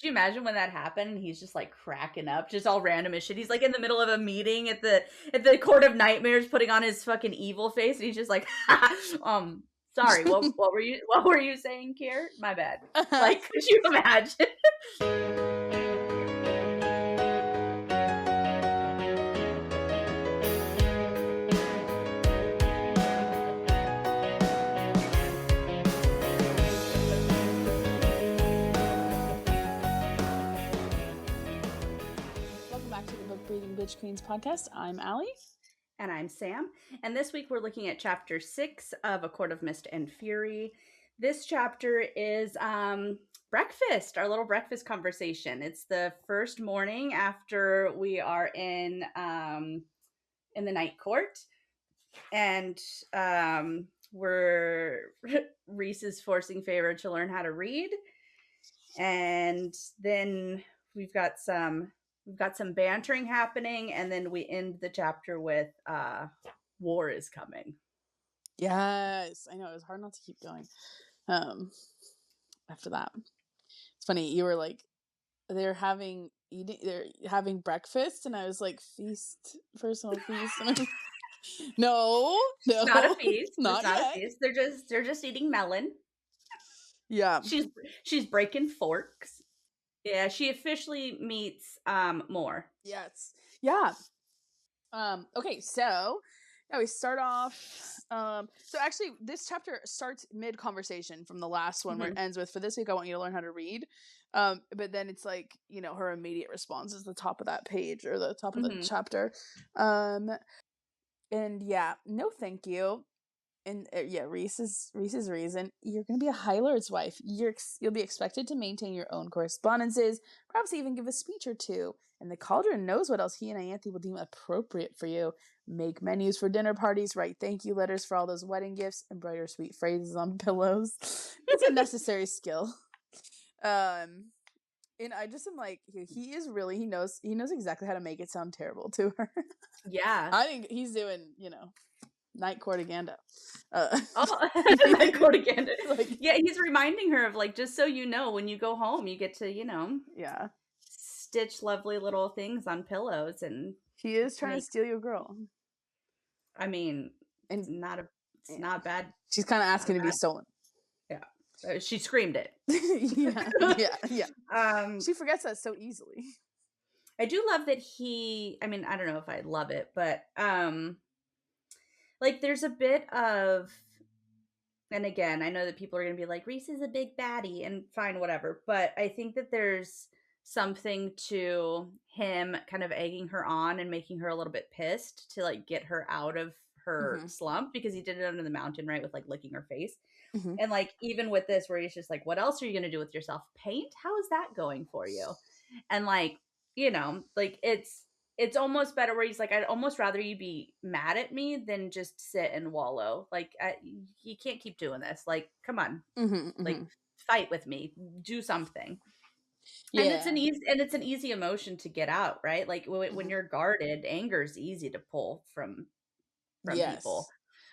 you imagine when that happened and he's just like cracking up, just all random as shit? He's like in the middle of a meeting at the Court of Nightmares, putting on his fucking evil face, and he's just like, sorry, what were you saying, Kier? My bad. Like, could you imagine? Bitch Queens podcast. I'm Allie. And I'm Sam. And this week we're looking at chapter 6 of A Court of Mist and Fury. This chapter is breakfast, our little breakfast conversation. It's the first morning after we are in the night court. And Rhys is forcing Feyre to learn how to read. And then we've got some bantering happening, and then we end the chapter with war is coming. Yes, I know, it was hard not to keep going after that. It's funny, you were like, they're having breakfast, and I was like, feast, personal feast. And no, not a feast. Not a feast. They're just eating melon. Yeah, she's breaking forks. Yeah, she officially meets Moore. Yes. Yeah. Okay, so yeah, we start off. So actually, this chapter starts mid-conversation from the last one, where it ends with, "For this week, I want you to learn how to read." But then it's like, you know, her immediate response is the top of that page, or the top of the chapter. And yeah, no, thank you. And Rhys's reason: "You're going to be a High Lord's wife. You'll be expected to maintain your own correspondences, perhaps even give a speech or two. And the Cauldron knows what else he and Ianthe will deem appropriate for you. Make menus for dinner parties, write thank you letters for all those wedding gifts, embroider sweet phrases on pillows. It's a necessary skill." And I just am like, he knows exactly how to make it sound terrible to her. Yeah, I think he's doing, night courtaganda. Night courtaganda. Like, yeah, he's reminding her of, like, just so you know, when you go home, you get to, stitch lovely little things on pillows, and he is trying to steal your girl. I mean, it's not bad. She's kind of asking to be stolen. Yeah, she screamed it. Yeah. She forgets that so easily. I do love that I mean, I don't know if I love it, but like, there's a bit of, and again, I know that people are going to be like, Rhys is a big baddie, and fine, whatever. But I think that there's something to him kind of egging her on and making her a little bit pissed to, like, get her out of her slump, because he did it under the mountain, right? With, like, licking her face. And, like, even with this, where he's just like, what else are you going to do with yourself? Paint? How is that going for you? And, like, like, it's almost better where he's like, I'd almost rather you be mad at me than just sit and wallow. Like, you can't keep doing this. Like, come on, like, fight with me, do something. Yeah. And it's an easy emotion to get out, right? Like, when you're guarded, anger is easy to pull from people.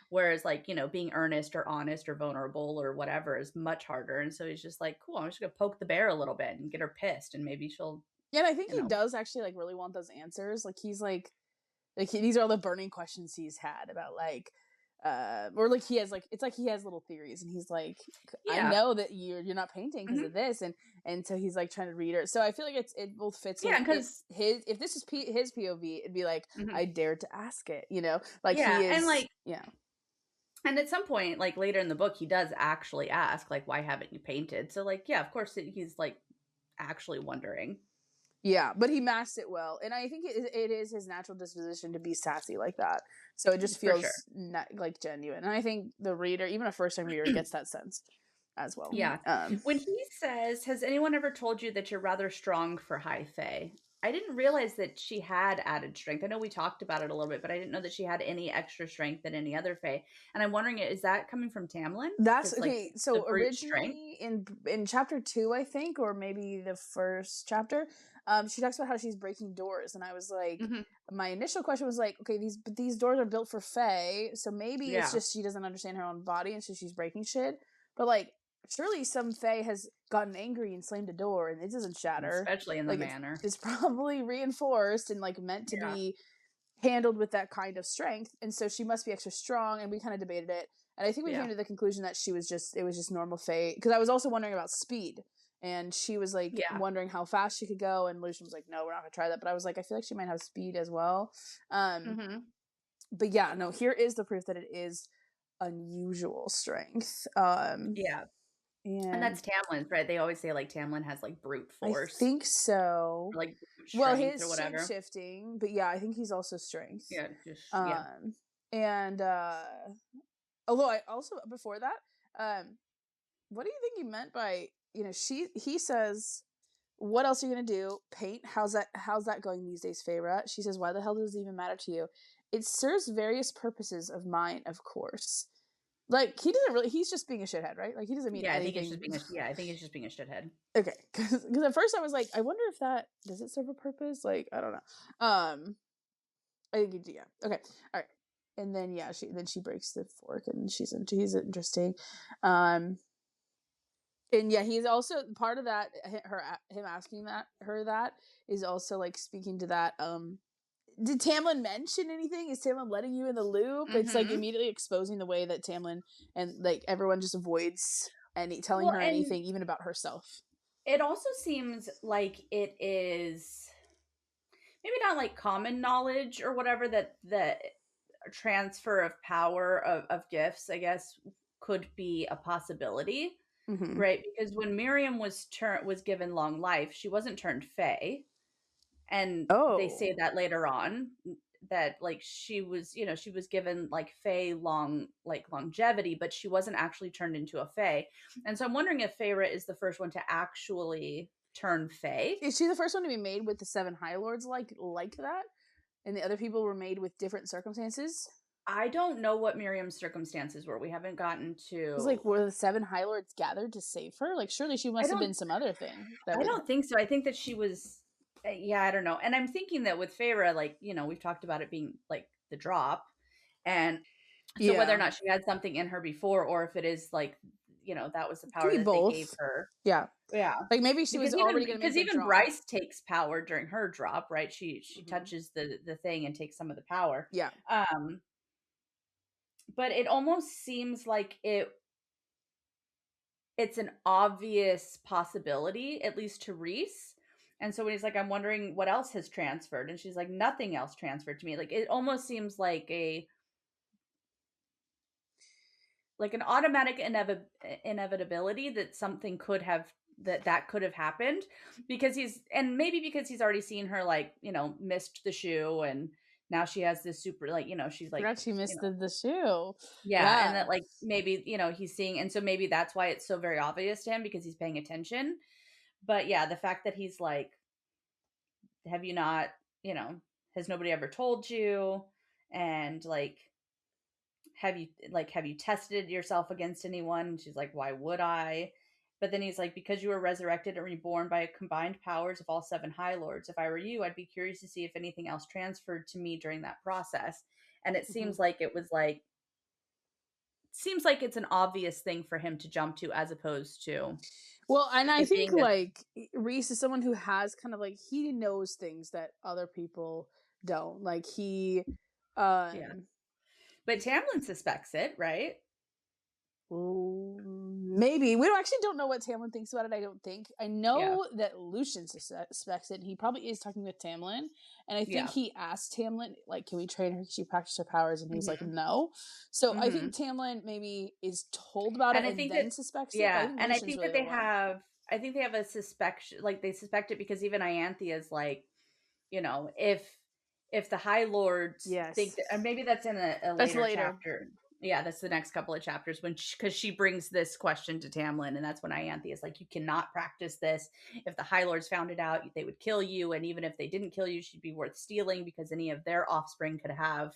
Whereas, like, being earnest or honest or vulnerable or whatever is much harder. And so he's just like, cool, I'm just gonna poke the bear a little bit and get her pissed, and maybe she'll. Yeah, and I think he does actually, like, really want those answers. Like, he's like these are all the burning questions he's had about, like, or, like, he has, like, it's like he has little theories, and he's like, I know that you're not painting because of this, and so he's, like, trying to read her. So I feel like it both fits. Yeah, because if this is his POV, it'd be like, I dared to ask it, like, yeah, he is, and, like, yeah. And at some point, like, later in the book, he does actually ask, like, why haven't you painted? So, like, yeah, of course he's, like, actually wondering. Yeah, but he masked it well, and I think it is his natural disposition to be sassy like that. So it just feels like genuine, and I think the reader, even a first-time reader, gets that sense as well. Yeah. When he says, "Has anyone ever told you that you're rather strong for High Fae?" I didn't realize that she had added strength. I know we talked about it a little bit, but I didn't know that she had any extra strength than any other Fae. And I'm wondering, is that coming from Tamlin? That's okay. Like, so originally in chapter 2, I think, or maybe the first chapter, she talks about how she's breaking doors, and I was like, my initial question was like, okay, these doors are built for Fae, so maybe it's just she doesn't understand her own body, and so she's breaking shit. But, like, surely some Fae has gotten angry and slammed a door and it doesn't shatter. Especially in the Like manor. it's probably reinforced and like meant to be handled with that kind of strength, and so she must be extra strong. And we kind of debated it, and I think we came to the conclusion that it was just normal Fae. Because I was also wondering about speed, and she was like wondering how fast she could go, and Lucian was like, "No, we're not gonna try that." But I was like, I feel like she might have speed as well. But yeah, no. Here is the proof that it is unusual strength. And that's Tamlin's, right? They always say like Tamlin has like brute force. I think so. Or, like strength his or whatever. shape-shifting, but yeah, I think he's also strength. Yeah, just and although I also before that, what do you think he meant by, he says, what else are you gonna do? Paint? How's that going these days, Feyre? She says, why the hell does it even matter to you? It serves various purposes of mine, of course. Like, he doesn't really, he's just being a shithead, right? Like, he doesn't mean anything. I think it's just being a shithead. Okay, because at first I was like, I wonder if that, does it serve a purpose? Like, I don't know. I think it, yeah. Okay, all right. And then, she breaks the fork and he's interesting. And yeah, he's also part of that, him asking her that is also like speaking to that, did Tamlin mention anything? Is Tamlin letting you in the loop? It's like immediately exposing the way that Tamlin and like everyone just avoids telling her anything, even about herself. It also seems like it is maybe not like common knowledge or whatever that the transfer of power of gifts, I guess, could be a possibility, right? Because when Miriam was given long life, she wasn't turned Fae. And they say that later on that like she was given like Fae longevity, but she wasn't actually turned into a Fae. And so I'm wondering if Feyre is the first one to actually turn Fae. Is she the first one to be made with the 7 High Lords like that? And the other people were made with different circumstances? I don't know what Miriam's circumstances were. We haven't gotten to. It's like, were the 7 High Lords gathered to save her? Like, surely she must have been some other thing. I don't think so. I think that she was. I don't know. And I'm thinking that with Feyre, like, we've talked about it being like the drop. And so whether or not she had something in her before, or if it is like, that was the power that they gave her. Yeah. Yeah. Like maybe she was already going to make because even Rhys takes power during her drop, right? She touches the thing and takes some of the power. Yeah. But it almost seems like it's an obvious possibility, at least to Rhys. And so when he's like, I'm wondering what else has transferred, and she's like, nothing else transferred to me. Like, it almost seems like an automatic inevitability that something could have that could have happened, because he's already seen her, like, missed the shoe, and now she has this super, like, she's like, she missed the shoe. Yeah. And that, like, maybe, he's seeing, and so maybe that's why it's so very obvious to him, because he's paying attention. But yeah, the fact that he's like, have you not, has nobody ever told you? And like, have you tested yourself against anyone? And she's like, why would I? But then he's like, because you were resurrected and reborn by combined powers of all 7 High Lords. If I were you, I'd be curious to see if anything else transferred to me during that process. And it seems like it's an obvious thing for him to jump to, as opposed to. Well, and I think like Rhys is someone who has kind of like, he knows things that other people don't. Like he, But Tamlin suspects it, right? Maybe. We don't know what Tamlin thinks about it, I don't think. I know that Lucian suspects it, and he probably is talking with Tamlin. And I think he asked Tamlin, like, can we train her? Can she practice her powers? And he's like, no. So I think Tamlin maybe is told about it and then suspects it. Yeah, and I think that they have a suspicion, like, they suspect it because even Ianthe is like, if the High Lords think that, and maybe that's in a later chapter. Yeah, that's the next couple of chapters, because she brings this question to Tamlin, and that's when Ianthe is like, you cannot practice this. If the High Lords found it out, they would kill you, and even if they didn't kill you, she'd be worth stealing, because any of their offspring could have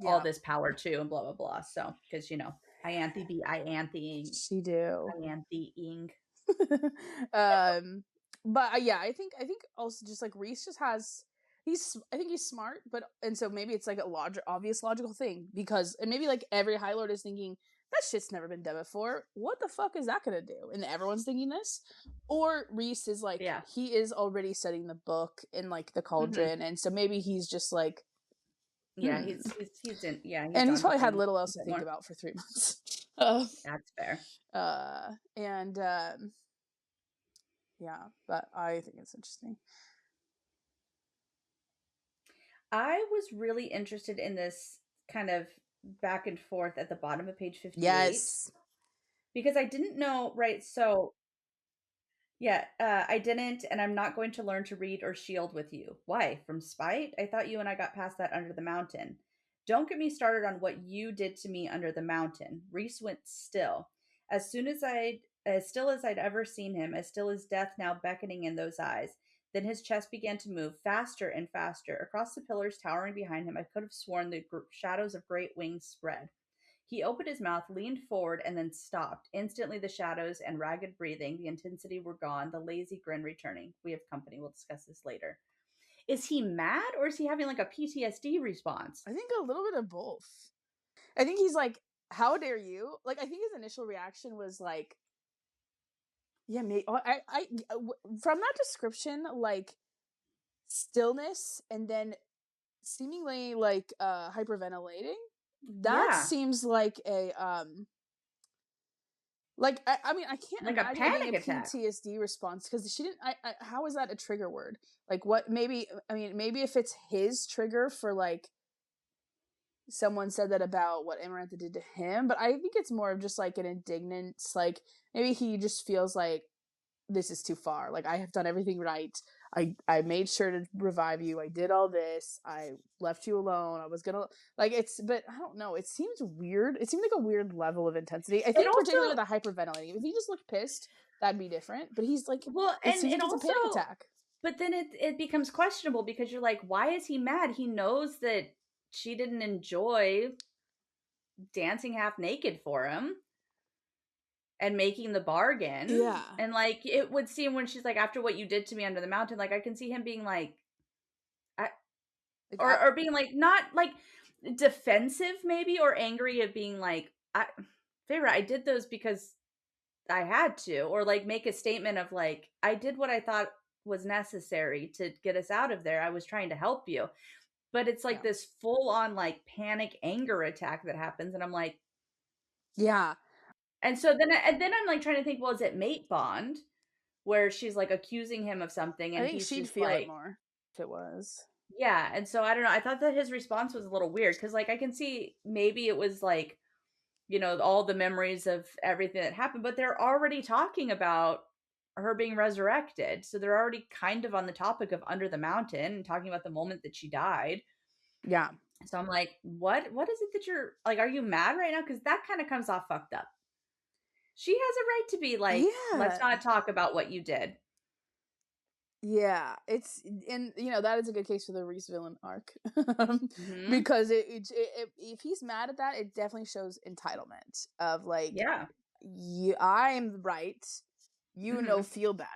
all this power too, and blah blah blah. So, because Ianthe be Iantheing. She do. Iantheing. But I think also just like Rhys just has. I think he's smart, and so maybe it's like a obvious logical thing, because, and maybe like every High Lord is thinking that shit's never been done before. What the fuck is that gonna do? And everyone's thinking this. Or Rhys is like, he is already studying the book in like the cauldron, and so maybe he's just like, yeah, he's in, yeah, and he's probably had little else to think about for 3 months. That's fair. And yeah, but I think it's interesting. I was really interested in this kind of back and forth at the bottom of page 58. Yes. Because I didn't know, right? So, yeah, I didn't, and I'm not going to learn to read or shield with you. Why? From spite? I thought you and I got past that under the mountain. Don't get me started on what you did to me under the mountain. Rhys went still. As still as I'd ever seen him, as still as death now beckoning in those eyes. Then his chest began to move faster and faster. Across the pillars towering behind him, I could have sworn the shadows of great wings spread. He opened his mouth, leaned forward, and then stopped. Instantly, the shadows and ragged breathing, the intensity were gone, the lazy grin returning. We have company. We'll discuss this later. Is he mad, or is he having like a PTSD response? I think a little bit of both. I think he's like, how dare you? Like, I think his initial reaction was like, yeah, from that description, like stillness and then seemingly like hyperventilating, that seems like a like I mean, I can't like imagine a panic being a attack. PTSD response, because she didn't. How is that a trigger word? Like, what? Maybe, I mean, maybe if it's his trigger for like someone said that about what Amarantha did to him, but I think it's more of just like an indignant, like maybe he just feels like this is too far. Like, I have done everything right. I made sure to revive you. I did all this. I left you alone. I was gonna like it's, but I don't know. It seems weird. It seemed like a weird level of intensity. I think particularly with the hyperventilating. If he just looked pissed, that'd be different. But he's like, well, it seems like it's a panic attack. But then it becomes questionable because you're like, why is he mad? He knows that she didn't enjoy dancing half naked for him and making the bargain. Yeah. And like, it would seem when she's like, after what you did to me under the mountain, like I can see him being like, or being like, not like defensive maybe, or angry of being like, Feyre, I did those because I had to, or like make a statement of like, I did what I thought was necessary to get us out of there. I was trying to help you. But it's like this full on like panic anger attack that happens. And I'm like, yeah. And so then I'm like trying to think, well, is it mate bond where she's like accusing him of something and I think he's she'd just feel like, it more if it was. Yeah. And so I don't know. I thought that his response was a little weird because like I can see maybe it was like, you know, all the memories of everything that happened, but they're already talking about her being resurrected. So they're already kind of on the topic of under the mountain and talking about the moment that she died. Yeah. So I'm like, what is it that you're like, are you mad right now? Because that kind of comes off fucked up. She has a right to be like, let's not talk about what you did. Yeah, it's, and you know, that is a good case for the Rhys villain arc. Because if he's mad at that, it definitely shows entitlement of like, I'm right, you know, feel bad.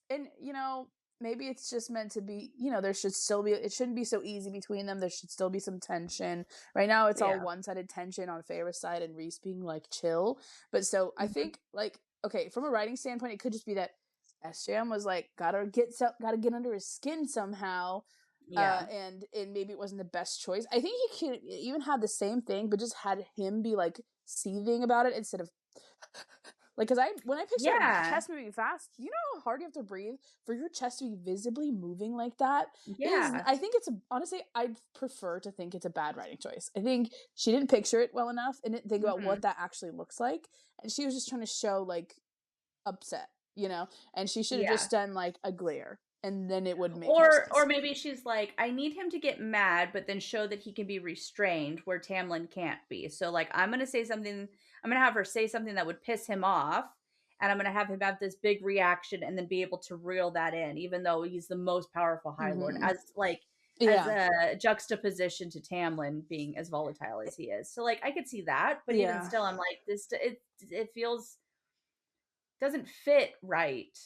And you know, maybe it's just meant to be, you know, there should still be, it shouldn't be so easy between them. There should still be some tension. Right now it's all one-sided tension on Feyre's side and Rhys being like chill. But so I think like, okay, from a writing standpoint, it could just be that SJM was like, gotta get under his skin somehow. And maybe it wasn't the best choice. I think he could even have the same thing, but just had him be like seething about it instead of like, because when I picture a chest moving fast, you know how hard you have to breathe for your chest to be visibly moving like that? I think it's honestly, I'd prefer to think it's a bad writing choice. I think she didn't picture it well enough and didn't think about what that actually looks like. And she was just trying to show like upset, you know? And she should have just done like a glare. And then it would make more sense. Or maybe she's like, I need him to get mad, but then show that he can be restrained where Tamlin can't be. So like, I'm going to have her say something that would piss him off. And I'm going to have him have this big reaction and then be able to reel that in, even though he's the most powerful High Lord, as a juxtaposition to Tamlin being as volatile as he is. So like, I could see that, but even still, I'm like, it doesn't fit right.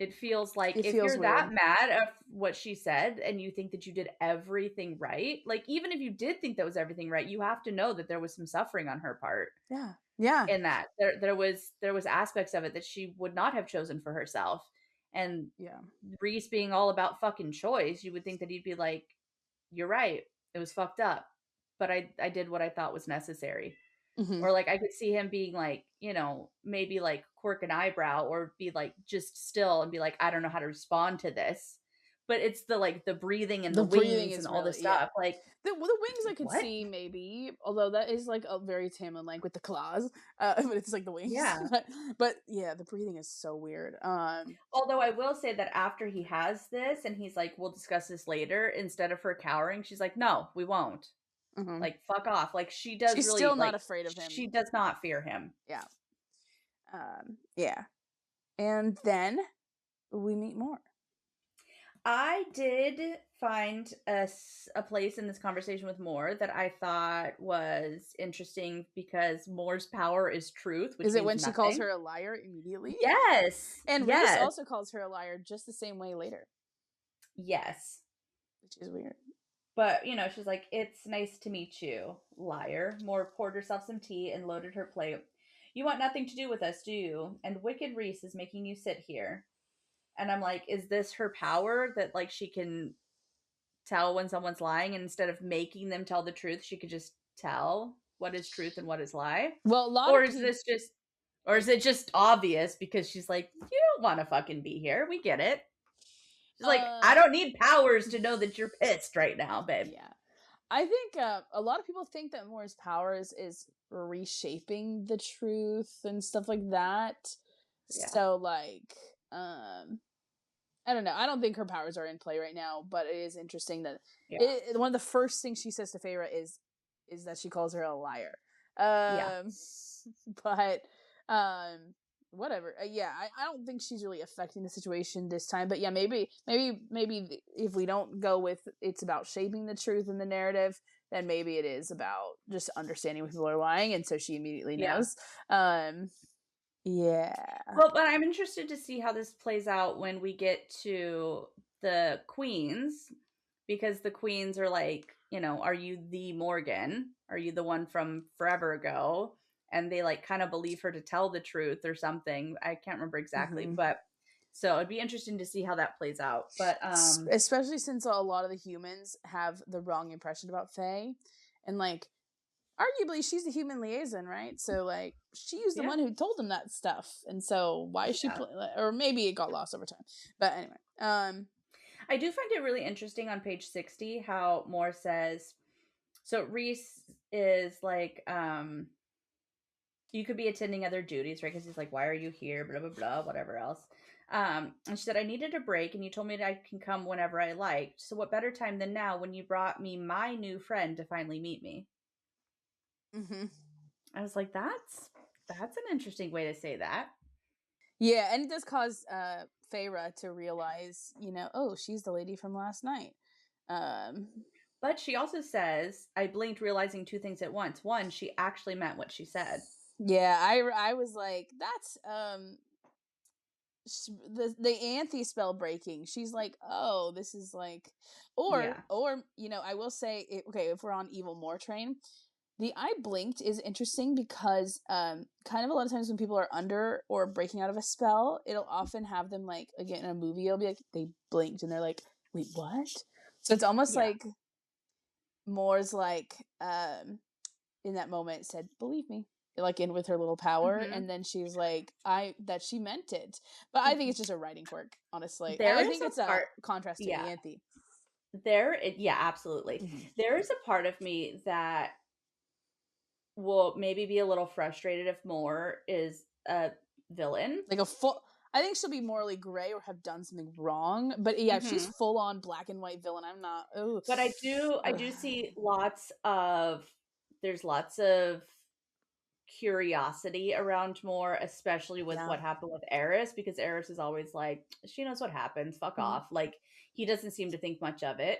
It feels like It if feels you're that weird. mad at what she said and you think that you did everything right, like even if you did think that was everything right, you have to know that there was some suffering on her part Yeah. Yeah. in that. There was aspects of it that she would not have chosen for herself. And Yeah. Rhys being all about fucking choice, you would think that he'd be like, "You're right. It was fucked up, but I did what I thought was necessary." Mhm. Or like I could see him being like, maybe like quirk an eyebrow or be like just still and be like, I don't know how to respond to this. But it's the like the breathing and the The breathing wings and is all this really, yeah. stuff. Like, The wings I could what? see maybe, although that is like a very Tamlin like with the claws, but it's like the wings. Yeah. But yeah, the breathing is so weird. Although I will say that after he has this and he's like, we'll discuss this later, instead of her cowering, she's like, no, we won't. Mhm. Like, fuck off. Like, she does She's really, still not like, afraid of she him. does not fear him. Yeah. Yeah. And then we meet more. I did find a place in this conversation with Moore that I thought was interesting because Moore's power is truth, which Is it means when she calls nothing. her a liar immediately? Yes. And Rhys Yes. also calls her a liar just the same way later, Yes. which is weird. But, she's like, it's nice to meet you, liar. Moore poured herself some tea and loaded her plate. You want nothing to do with us, do you? And wicked Rhys is making you sit here. And I'm like, is this her power that, like, she can tell when someone's lying, and instead of making them tell the truth, she could just tell what is truth and what is lie? Well, a lot Or of is people. this just or is it just obvious because she's like, you don't want to fucking be here. We get it. She's like, I Uh, don't need powers to know that you're pissed right now, babe. yeah, I think a lot of people think that Moore's powers is reshaping the truth and stuff like that. Yeah. So like, I don't know. I don't think her powers are in play right now, but it is interesting that Yeah. one of the first things she says to Feyre is that she calls her a liar. Yeah. But whatever. Yeah, I don't think she's really affecting the situation this time. But yeah, maybe if we don't go with it's about shaping the truth in the narrative, then maybe it is about just understanding when people are lying, and so she immediately Yeah. knows. Yeah. Well, but I'm interested to see how this plays out when we get to the queens, because the queens are like, are you the Morgan? Are you the one from forever ago? And they like kind of believe her to tell the truth or something. I can't remember exactly, Mm-hmm. but so it'd be interesting to see how that plays out. But Especially since a lot of the humans have the wrong impression about Faye, and like arguably she's the human liaison, right? So like she's the yeah. one who told them that stuff, and so why is she or maybe it got lost over time. But anyway, I do find it really interesting on page 60 how Moore says, so Rhys is like, you could be attending other duties, right? Because he's like, why are you here? Blah, blah, blah, whatever else. And she said, I needed a break, and you told me that I can come whenever I liked. So what better time than now when you brought me my new friend to finally meet me? mm-hmm. I was like, that's an interesting way to say that. Yeah, and it does cause Feyre to realize, oh, she's the lady from last night. But she also says, I blinked, realizing two things at once. One, she actually meant what she said. Yeah, I was like, that's the anthe spell breaking. She's like, oh, this is like, or Yeah. I will say, okay, if we're on Evil Moore train, the I blinked is interesting because kind of a lot of times when people are under or breaking out of a spell, it'll often have them like, again, in a movie, it'll be like they blinked and they're like, wait, what? So it's almost like Moore's like in that moment said, believe me, like in with her little power, and then she's like, that she meant it. But I think it's just a writing quirk, honestly. There I is think a it's a part, contrast to yeah. Anthe. Yeah, absolutely. There is a part of me that will maybe be a little frustrated if Moore is a villain. Like I think she'll be morally gray or have done something wrong. But yeah, if she's full on black and white villain, I'm not. Oh, but I do see there's lots of curiosity around Moore, especially with what happened with Eris, because Eris is always like, she knows what happens, fuck off. Like, he doesn't seem to think much of it.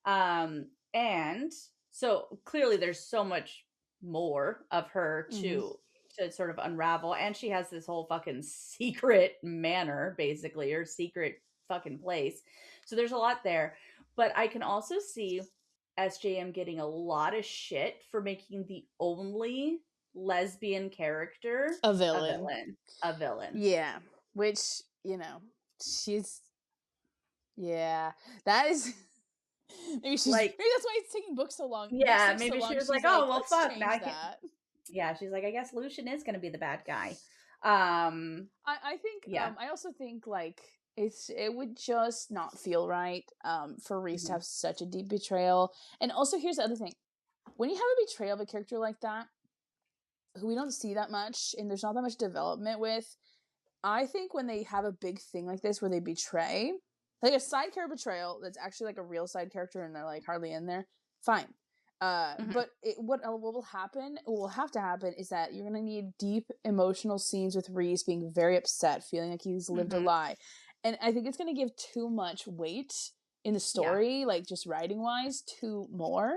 And so clearly there's so much more of her to to sort of unravel. And she has this whole fucking secret manor, basically, or secret fucking place. So there's a lot there. But I can also see SJM getting a lot of shit for making the only lesbian character A a villain. villain. A villain. Yeah. Which, you know, she's that is maybe that's why it's taking books so long. Yeah, Book 6 so maybe she long. was like, She's oh well let's fuck, now change I can that. yeah, she's like, I guess Lucian is gonna be the bad guy. I think yeah. I also think like it would just not feel right for Rhys to have such a deep betrayal. And also here's the other thing. When you have a betrayal of a character like that, who we don't see that much and there's not that much development with, I think when they have a big thing like this where they betray, like a side character betrayal that's actually like a real side character and they're like hardly in there, fine. But what will happen, what will have to happen is that you're going to need deep emotional scenes with Rhys being very upset, feeling like he's lived a lie. And I think it's going to give too much weight in the story, like just writing wise, to more.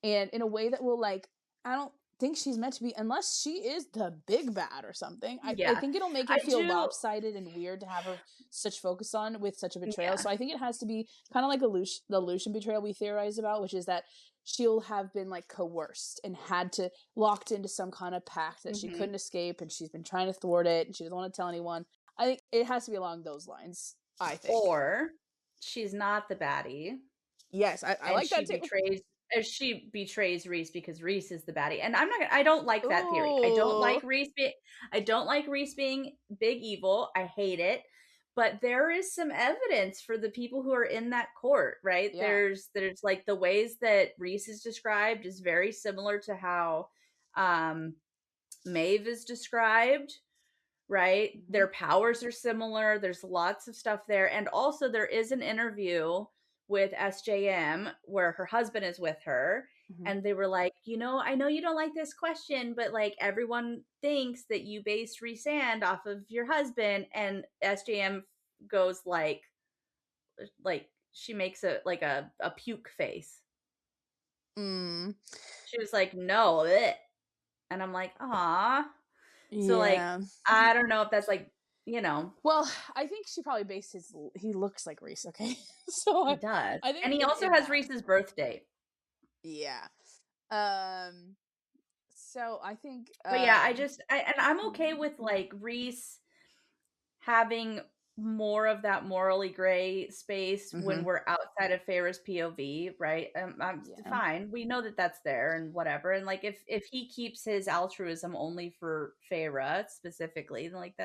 And in a way that will like, I don't think she's meant to be, unless she is the big bad or something. I think it'll make it feel lopsided and weird to have her such focus on with such a betrayal. So I think it has to be kind of like the Lucian betrayal we theorize about, which is that she'll have been like coerced and had to locked into some kind of pact that she couldn't escape, and she's been trying to thwart it and she doesn't want to tell anyone. I think it has to be along those lines, I think. Or she's not the baddie. Yes, I like that too. She betrays Rhys because Rhys is the baddie. And I don't like that theory. I don't like Rhys being big evil. I hate it. But there is some evidence for the people who are in that court, right? Yeah. There's like the ways that Rhys is described is very similar to how Maeve is described, right? Their powers are similar. There's lots of stuff there. And also there is an interview with SJM where her husband is with her, and they were like, I know you don't like this question, but like everyone thinks that you based Rhysand off of your husband. And SJM goes like she makes a puke face. She was like, no, bleh. And I'm like, ah. So like, I don't know if that's like, Well, I think she probably based he looks like Rhys, okay? So he does. I think, and he also has Rhys's birth date. Yeah. So I think but yeah, I'm okay with like Rhys having more of that morally gray space when we're outside of Feyre's POV, right? I'm fine. We know that that's there and whatever. And like if he keeps his altruism only for Feyre specifically, then like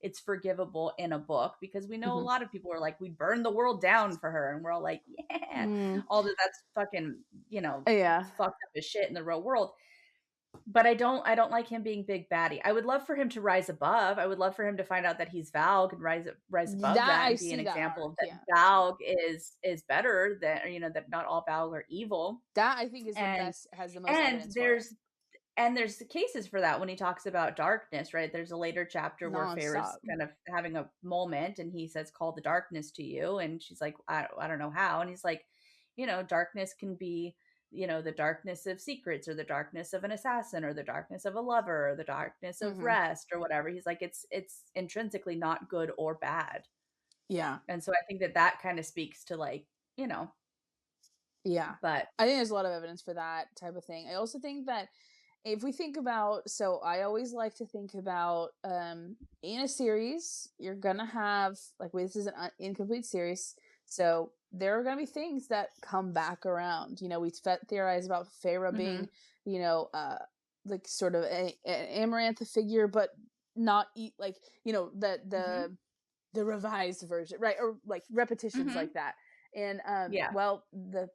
it's forgivable in a book, because we know a lot of people are like, we burned the world down for her, and we're all like, yeah, although that's fucking fucked up as shit in the real world. But I don't like him being big baddie. I would love for him to rise above. I would love for him to find out that he's Valg and rise above that and be an example that Valg is better than, that not all Valg are evil. That I think is the best, has the most evidence for it. And there's cases for that when he talks about darkness, right? There's a later chapter where Feyre's kind of having a moment, and he says, call the darkness to you. And she's like, I don't know how. And he's like, darkness can be, the darkness of secrets, or the darkness of an assassin, or the darkness of a lover, or the darkness of rest, or whatever. He's like, it's intrinsically not good or bad. Yeah. And so I think that kind of speaks to like, yeah. But I think there's a lot of evidence for that type of thing. I also think that if we think about, so I always like to think about in a series, you're gonna have, like, this is an incomplete series, so there are gonna be things that come back around. We theorize about Feyre being, like sort of an Amaranth figure, but not like the revised version, right? Or like repetitions like that. And well, the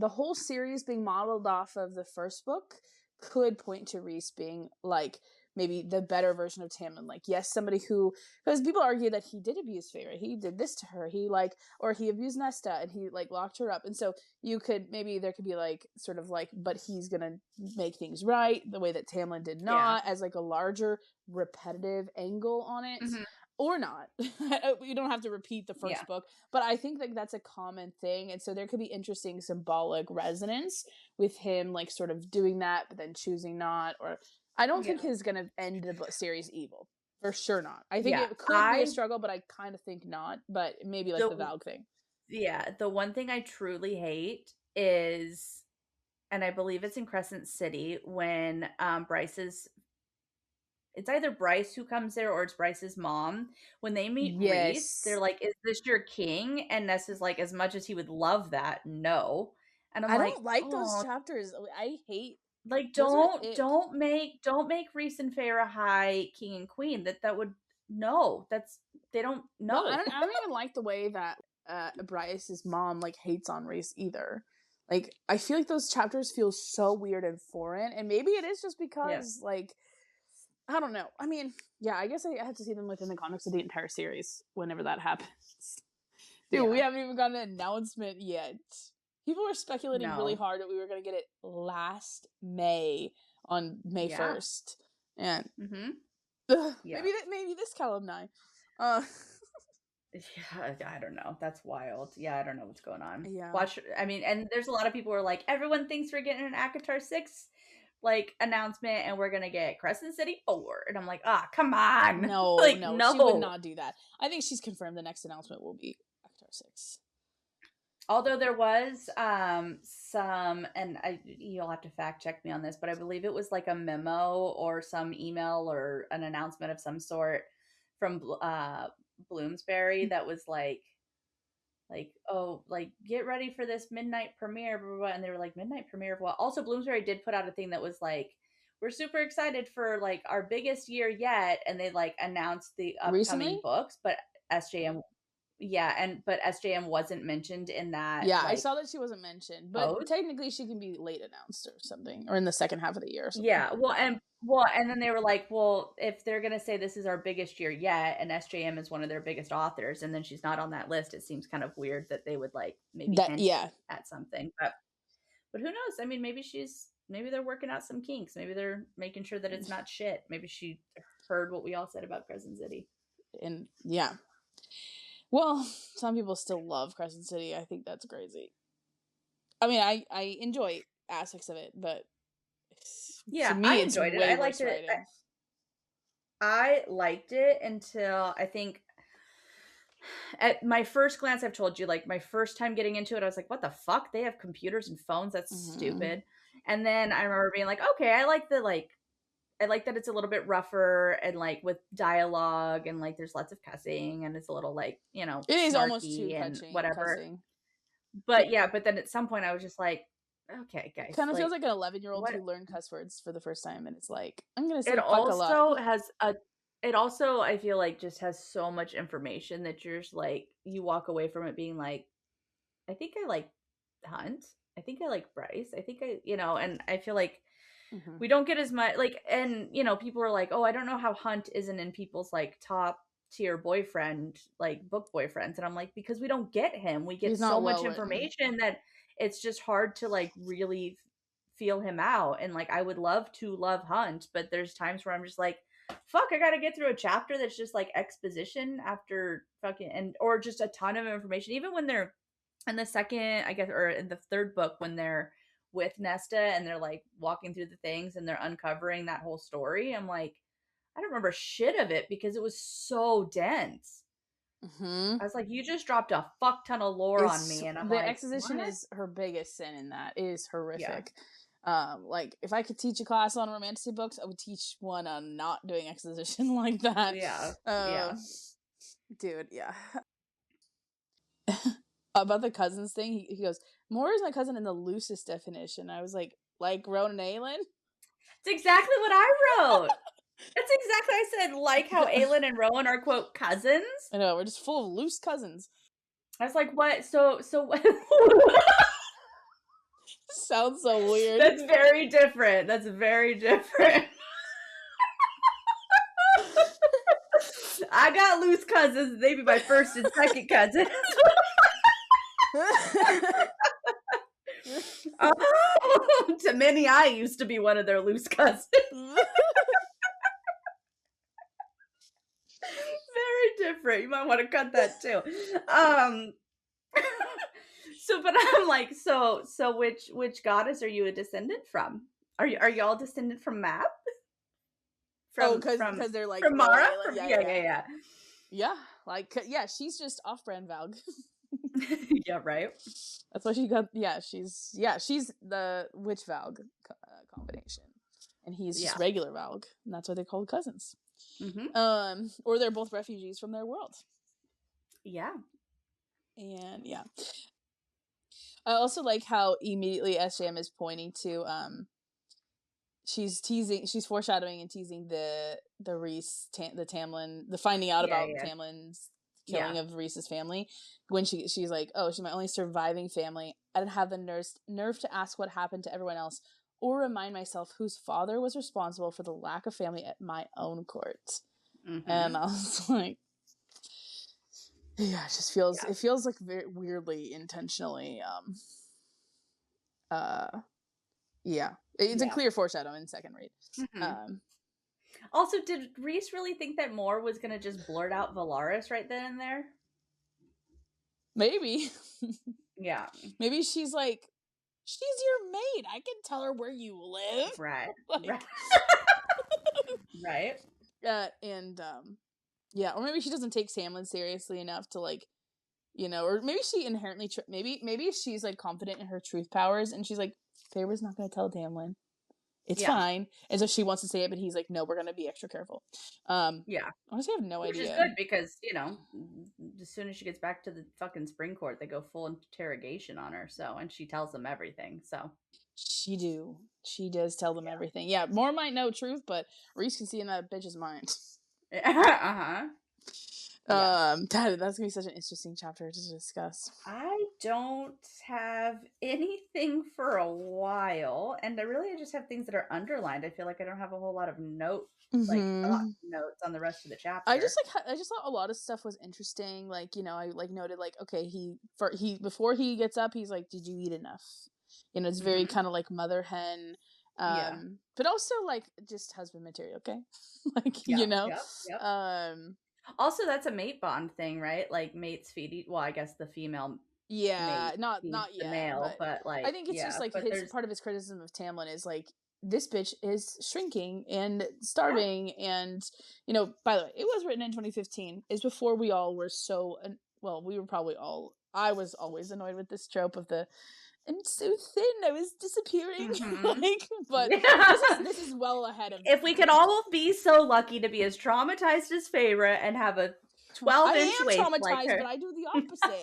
whole series being modeled off of the first book could point to Rhys being like maybe the better version of Tamlin. Like, yes, somebody who, because people argue that he did abuse Feyre, he did this to her, or he abused Nesta and he like locked her up. And so there could be like sort of like, but he's gonna make things right the way that Tamlin did not, as like a larger repetitive angle on it. Or not. You don't have to repeat the first book, but I think like that's a common thing, and so there could be interesting symbolic resonance with him, like sort of doing that but then choosing not, or I don't think he's gonna end the series evil. For sure not. I think Yeah, it could be a struggle, but I kind of think not. But maybe like the Valg thing. Yeah, the one thing I truly hate is, and I believe it's in Crescent City, when Bryce's, it's either Bryce who comes there or it's Bryce's mom. When they meet Rhys, they're Yes. like, "Is this your king?" And Ness is like, "As much as he would love that, no." And I'm I like, don't like those "Oh, chapters. I hate like those are ick. don't make Rhys and Feyre high king and queen. That would, no. That's, they don't Well, I know." don't even like the way that Bryce's mom like hates on Rhys either. Like I feel like those chapters feel so weird and foreign, and maybe it is just because like I don't know. I mean, yeah, I guess I have to see them within the context of the entire series whenever that happens. Dude, we haven't even gotten an announcement yet. People were speculating really hard that we were going to get it last May on May 1st. And maybe this calendar. Yeah, I don't know. That's wild. Yeah, I don't know what's going on. Yeah. I mean, and there's a lot of people who are like, everyone thinks we're getting an ACOTAR 6 like announcement and we're gonna get Crescent City 4. And I'm like, come on. No, like, no, she would not do that. I think she's confirmed the next announcement will be ACOTAR 6. Although there was some, and you'll have to fact check me on this, but I believe it was like a memo or some email or an announcement of some sort from Bloomsbury that was like, oh, like, get ready for this midnight premiere, blah, blah, blah. And they were like, midnight premiere of what? Also, Bloomsbury did put out a thing that was like, we're super excited for like our biggest year yet, and they like announced the upcoming books, but SJM, but SJM wasn't mentioned in that. Yeah, like, I saw that she wasn't mentioned, but technically she can be late announced or something, or in the second half of the year or something. Yeah, and then they were like, well, if they're gonna say this is our biggest year yet, and SJM is one of their biggest authors, and then she's not on that list, it seems kind of weird that they would like maybe hint at something. But who knows? I mean, maybe they're working out some kinks. Maybe they're making sure that it's not shit. Maybe she heard what we all said about Crescent City. And yeah. Well, some people still love Crescent City. I think that's crazy. I mean, I enjoy aspects of it, but yeah, to me, I enjoyed it. I liked it. I liked it until I think at my first glance, I've told you, like my first time getting into it, I was like, what the fuck? They have computers and phones? That's stupid. And then I remember being like, okay, I like that it's a little bit rougher and like with dialogue and like there's lots of cussing and it's a little like, you know, it is almost too and whatever. Cussing. But yeah, but then at some point I was just like, okay, guys. Kind of feels like an 11-year-old who learned cuss words for the first time, and it's like, I'm gonna say it fuck a lot. It also, I feel like, just has so much information that you're just like, you walk away from it being like, I think I like Hunt. I think I like Bryce. I think and I feel like we don't get as much, like, and, people are like, oh, I don't know how Hunt isn't in people's, like, top tier boyfriend, like, book boyfriends. And I'm like, because we don't get him. We get so much information that it's just hard to, like, really feel him out. And, like, I would love to love Hunt, but there's times where I'm just like, fuck, I gotta get through a chapter that's just, like, exposition after fucking, or just a ton of information. Even when they're in the second, I guess, or in the third book, when they're with Nesta and they're like walking through the things and they're uncovering that whole story, I'm like, I don't remember shit of it because it was so dense. I was like, you just dropped a fuck ton of lore on me, and I'm like, the exposition is her biggest sin in that. It is horrific. Like, if I could teach a class on romantic books, I would teach one on not doing exposition like that. Dude, yeah. About the cousins thing, he goes, Moore is my cousin in the loosest definition. I was like Rowan and Aelin? It's exactly what I wrote. That's exactly what I said, like how Aelin and Rowan are, quote, cousins. I know, we're just full of loose cousins. I was like, what? So what? Sounds so weird. That's very different. I got loose cousins. They be my first and second cousins. To many, I used to be one of their loose cousins. Very different. You might want to cut that too. But I'm like, so which goddess are you a descendant from? Are y'all descendant from Map? because they're like from Mara. Yeah, like she's just off-brand Valg. Yeah, right. That's why she got. She's the witch Valg combination, and he's just regular Valg, and that's why they're called cousins. Or they're both refugees from their world. Yeah, and I also like how immediately SJM is pointing to she's foreshadowing and teasing the Rhys the Tamlin, the finding out about Tamlin's killing of Rhys's family, when she's like, oh, she's my only surviving family. I didn't have the nerve to ask what happened to everyone else, or remind myself whose father was responsible for the lack of family at my own court. And I was like, it just feels it feels like very weirdly intentionally it's a clear foreshadow in second read. Also, did Rhys really think that Mor was gonna just blurt out Valaris right then and there? Maybe. Yeah. Maybe she's like, she's your maid, I can tell her where you live. Right. Right. Or maybe she doesn't take Tamlin seriously enough to like, or maybe she inherently maybe she's like confident in her truth powers, and she's like, Feyre's not going to tell Tamlin. It's fine. And so she wants to say it, but he's like, no, we're going to be extra careful. Honestly, I have no idea. Which is good because, as soon as she gets back to the fucking spring court, they go full interrogation on her. So, and she tells them everything. So she does tell them everything. Yeah, Mor might know truth, but Rhys can see in that bitch's mind. That's gonna be such an interesting chapter to discuss. I don't have anything for a while, and I just have things that are underlined. I feel like I don't have a whole lot of notes on the rest of the chapter. I just thought a lot of stuff was interesting. Like, I like noted like, okay, he before he gets up, he's like, did you eat enough? It's very kind of like mother hen. But also like just husband material, okay? Also, that's a mate bond thing, right? Like mates feed I guess the female not yet, the male, but like I think it's just like part of his criticism of Tamlin is like, this bitch is shrinking and starving. And by the way, it was written in 2015. Is before we all were so we were probably all, I was always annoyed with this trope of the, I'm so thin, I was disappearing. But this is well ahead of. If we could all be so lucky to be as traumatized as Feyre and have a 12-inch waist, I am traumatized, but I do the opposite.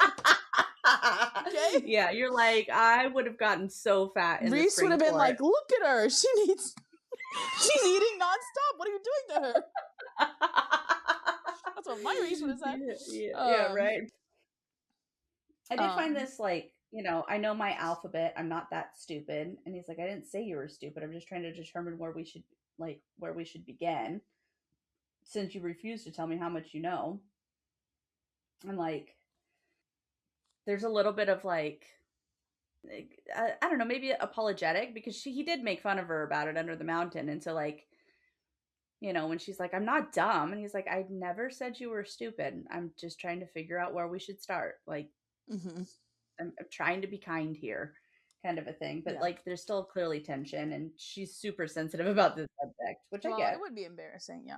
Okay? Yeah, you're like, I would have gotten so fat. Rhys would have been like, look at her, she's eating nonstop. What are you doing to her? That's what my Rhys would have said. Yeah, right. I did find this like, I know my alphabet. I'm not that stupid. And he's like, I didn't say you were stupid. I'm just trying to determine where we should begin, since you refuse to tell me how much you know. And like, there's a little bit of like, I don't know, maybe apologetic, because he did make fun of her about it under the mountain. And so like, when she's like, I'm not dumb. And he's like, I never said you were stupid. I'm just trying to figure out where we should start. Like, I'm trying to be kind here, kind of a thing. But like, there's still clearly tension, and she's super sensitive about this subject, which I get. It would be embarrassing,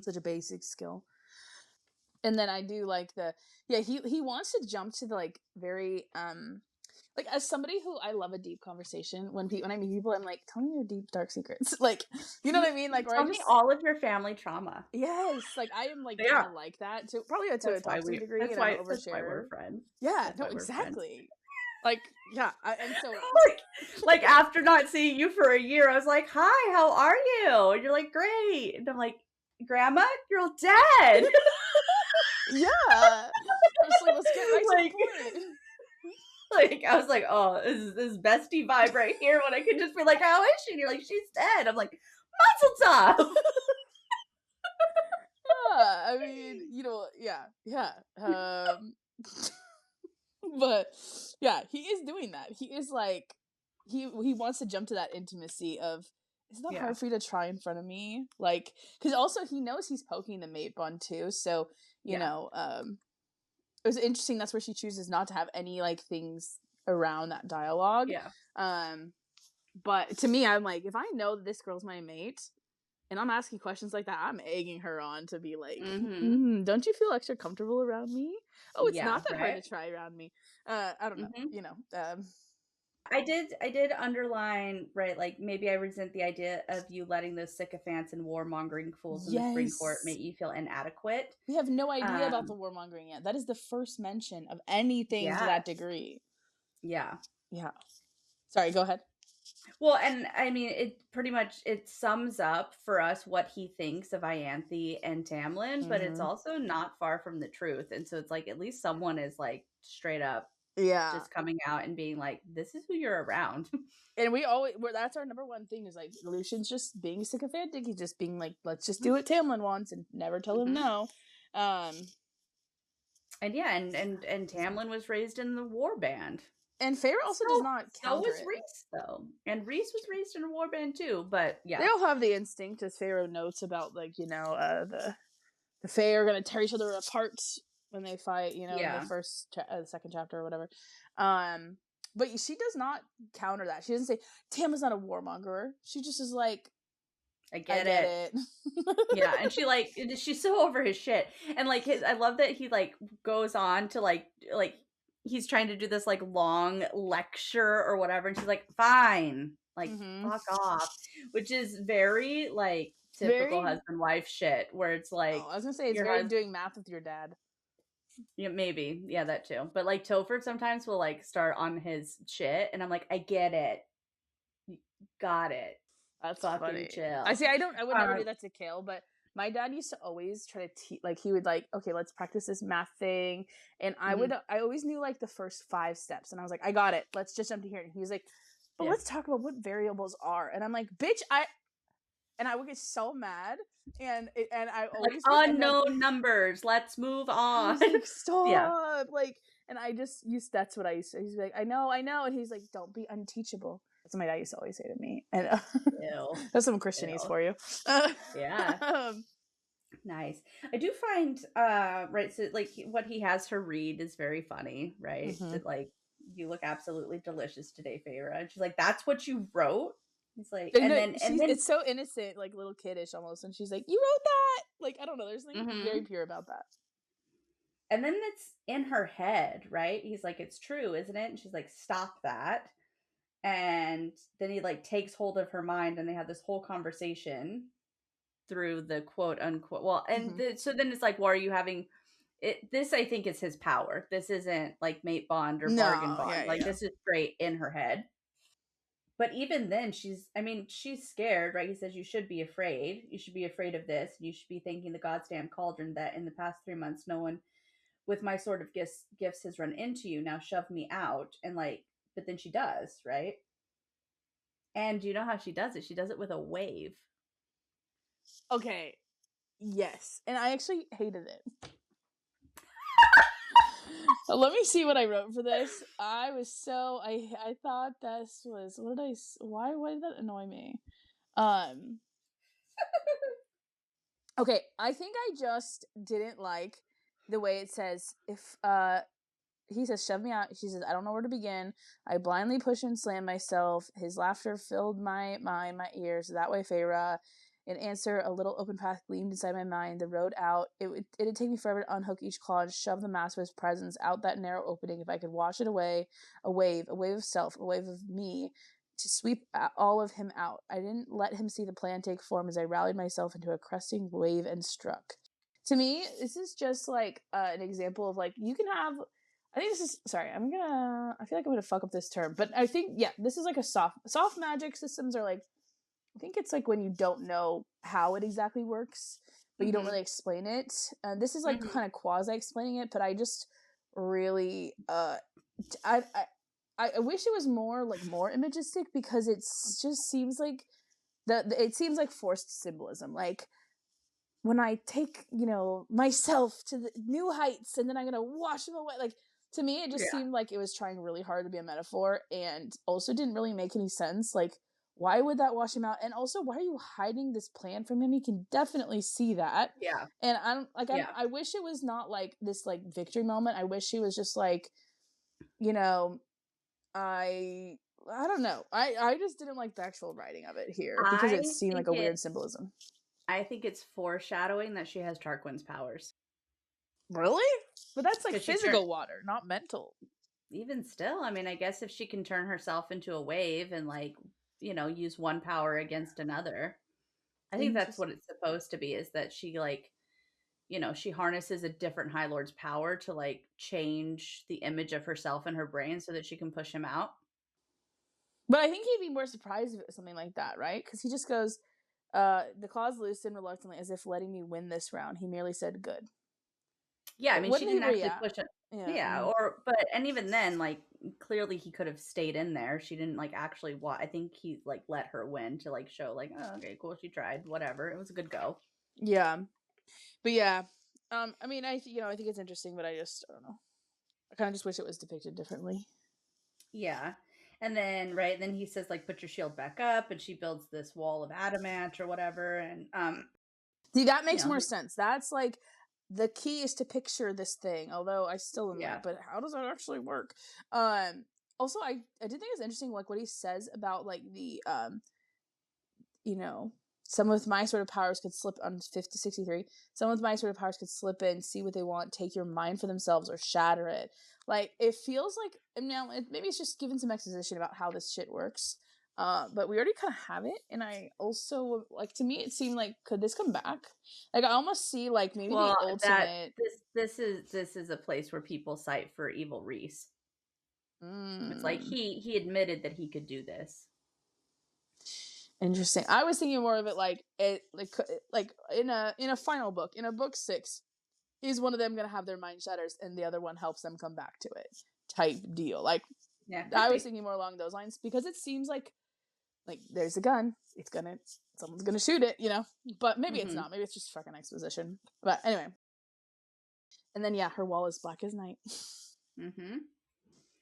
such a basic skill. And then I do like he wants to jump to the like very like, as somebody who, I love a deep conversation. When I meet people, I'm like, tell me your deep dark secrets. Like, you know what I mean? Like, tell me all of your family trauma. Yes, like I am like kind of like that too. Probably to a toxic degree. That's why we're friends. Yeah, no, exactly. Like, and so like after not seeing you for a year, I was like, hi, how are you? And you're like, great. And I'm like, Grandma, you're all dead. Yeah. I was like, let's get right to the point. Like, I was like, oh, this bestie vibe right here, when I could just be like, how is she? And you're like, she's dead. I'm like, mazel tov. I mean, but he is doing that. He is like, he wants to jump to that intimacy of, it's not hard for you to try in front of me, like, because also he knows he's poking the mate bond too. So it was interesting. That's where she chooses not to have any like things around that dialogue. But to me, I'm like, if I know that this girl's my mate, and I'm asking questions like that, I'm egging her on to be like, Mm-hmm. don't you feel extra comfortable around me? Oh, it's Yeah, not that hard right. to try around me. I don't know, Mm-hmm. you know. I did underline, right, like maybe I resent the idea of you letting those sycophants and warmongering fools in the Spring Court Yes. make you feel inadequate. We have no idea about the Um, warmongering yet. That is the first mention of anything to that yes. degree. Yeah. Yeah. Sorry, go ahead. Well, and I mean, it pretty much it sums up for us what he thinks of Ianthe and Tamlin, but it's Mm-hmm. also not far from the truth. And so it's like at least someone is like straight up Yeah. just coming out and being like, "This is who you're around." And that's our number one thing is like Lucian's just being sycophantic. He's just being like, let's just do what Tamlin wants and never tell him Mhm. no. Um, And yeah, and Tamlin was raised in the war band. and Feyre also does not So counter was it. Rhys though, and Rhys was raised in a war band too. But They yeah, all have the instinct, as Feyre notes about like the Fae are gonna tear each other apart when they fight. You know, in the yeah, the second chapter or whatever. But she does not counter that. She doesn't say Tamlin's not a warmonger. She just is like, I I get get it. it. Yeah, and she's so over his shit, and like I love that he like goes on to like he's trying to do this like long lecture or whatever, and she's like, fine, like Mm-hmm. fuck off, which is very like typical Very. husband wife shit, where it's Oh, like I was gonna say it's your very husband. doing math with your dad. Yeah, maybe. Yeah, that too. But like Topher sometimes will like start on his shit and I'm like, I get it. Got it. That's Fucking funny. I chill. see. I would never do Um, that to Kale, but my dad used to always try to teach. Like he would like, okay, let's practice this math thing, and mhm, I always knew like the first 5 steps, and I was like, I got it. Let's just jump to here. And he was like, but yeah. let's talk about what variables are. And I'm like, bitch, and I would get so mad, and I Like always would end up. unknown numbers. Let's move I on. was like, Yeah. stop, like, and I just used. That's what I used to. He's like, I know, and he's like, don't be unteachable. That's what my dad used to always say to me, and Ew. that's some Christianese Ew. for you. Yeah. Um, Nice. I do find right, so like what he has her read is very funny, right? mm-hmm. That like you look absolutely delicious today, Feyre. And she's like, that's what you wrote? He's like, And and no, then it's so innocent, like little kiddish almost, and she's like, "You wrote that?" Like I don't know. There's something very mhm. pure about that. And then it's in her head, right? He's like, it's true, isn't it? And she's like, stop that. And then he like takes hold of her mind and they have this whole conversation through the quote unquote. Well, and Mm-hmm. so then it's like, well, are you having it? This, I think, is his power. This isn't like mate bond or bargain No, bond. Like, yeah. this is straight in her head. But even then, I mean, she's scared, right? He says, you should be afraid. You should be afraid of this. You should be thanking the goddamn cauldron that in the past 3 months, no one with my sort of gifts has run into you. Now shove me out. And like, but then she does, right? And do you know how she does it? She does it with a wave. Okay. Yes, and I actually hated it. Let me see what I wrote for this. I was so I thought this was why did that annoy me? Okay, I think I just didn't like the way it says if he says shove me out. She says I don't know where to begin. I blindly push and slam myself. His laughter filled my ears. That way, Feyre. In answer, a little open path gleamed inside my mind. The road out. It'd take me forever to unhook each claw and shove the Maasverse presence out that narrow opening. If I could wash it away, a wave of self, a wave of me, to sweep all of him out. I didn't let him see the plan take form as I rallied myself into a cresting wave and struck. To me, this is just like an example of like you can have. I think this is sorry. I feel like I'm gonna fuck up this term, but I think this is like a soft magic systems are like. I think it's like when you don't know how it exactly works, but you don't really explain it. This is like kind of quasi explaining it, but I just really I wish it was more like more imagistic because it's just seems like it seems like forced symbolism. Like when I take myself to the new heights and then I'm gonna wash them away. Like to me, it just Yeah. seemed like it was trying really hard to be a metaphor, and also didn't really make any sense. Like why would that wash him out? And also, why are you hiding this plan from him? He can definitely see that. Yeah. And I'm like, Yeah. I wish it was not like this like victory moment. I wish he was just like, you know, I don't know. I just didn't like the actual writing of it here because I it seemed like think a it weird symbolism. I think it's foreshadowing that she has Tarquin's powers. Really? But that's like 'Cause physical water, not mental. Even still, I mean, I guess if she can turn herself into a wave and like, use one power against another. I think that's what it's supposed to be, is that she like, she harnesses a different High Lord's power to like change the image of herself in her brain so that she can push him out. But I think he'd be more surprised if it was something like that, right? Because he just goes, the claws loosened reluctantly as if letting me win this round. He merely said good. Yeah, I But mean, she wouldn't he didn't actually react? push it. Yeah, Yeah. and even then, like, clearly he could have stayed in there. She didn't like actually I think he like let her win to like show like, oh, okay, cool, she tried, whatever. It was a good go. Yeah. But yeah. I mean, I think it's interesting, but I don't know. I kind of just wish it was depicted differently. Yeah. And then he says like, put your shield back up, and she builds this wall of adamant or whatever, and see, that makes more sense. That's like the key is to picture this thing, although I still am like, but how does that actually work? Also, I did think it's interesting like what he says about like the some with my sort of powers could slip on 63. Some with my sort of powers could slip in, see what they want, take your mind for themselves, or shatter it. Like, it feels like, now maybe it's just giving some exposition about how this shit works. But we already kind of have it, and I also, like, to me, it seemed like, could this come back? Like, I almost see, like, maybe the ultimate... This is a place where people cite for evil Rhys. It's like, he admitted that he could do this. Interesting. I was thinking more of it like in a final book, in a book 6, is one of them gonna have their mind shatters and the other one helps them come back to it, type deal. Like, yeah, I was thinking more along those lines, because it seems like there's a gun, someone's gonna shoot it, but maybe it's not, maybe it's just fucking exposition. But anyway, and then her wall is black as night.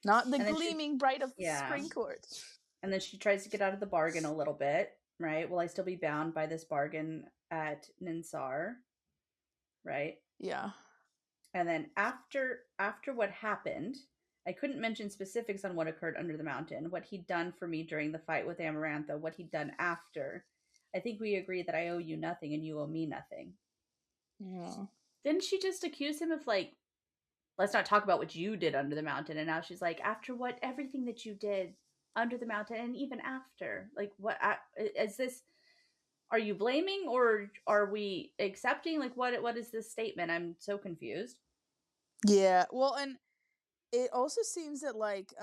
Not the gleaming bright of spring court. And then she tries to get out of the bargain a little bit, right? Will I still be bound by this bargain at Ninsar? Right? Yeah. And then after what happened, I couldn't mention specifics on what occurred under the mountain, what he'd done for me during the fight with Amarantha, what he'd done after. I think we agree that I owe you nothing and you owe me nothing. Yeah. Didn't she just accuse him of like, let's not talk about what you did under the mountain? And now she's like, after everything that you did under the mountain and even after, like, what is this? Are you blaming or are we accepting? Like, what is this statement? I'm so confused. Yeah, well, and it also seems that like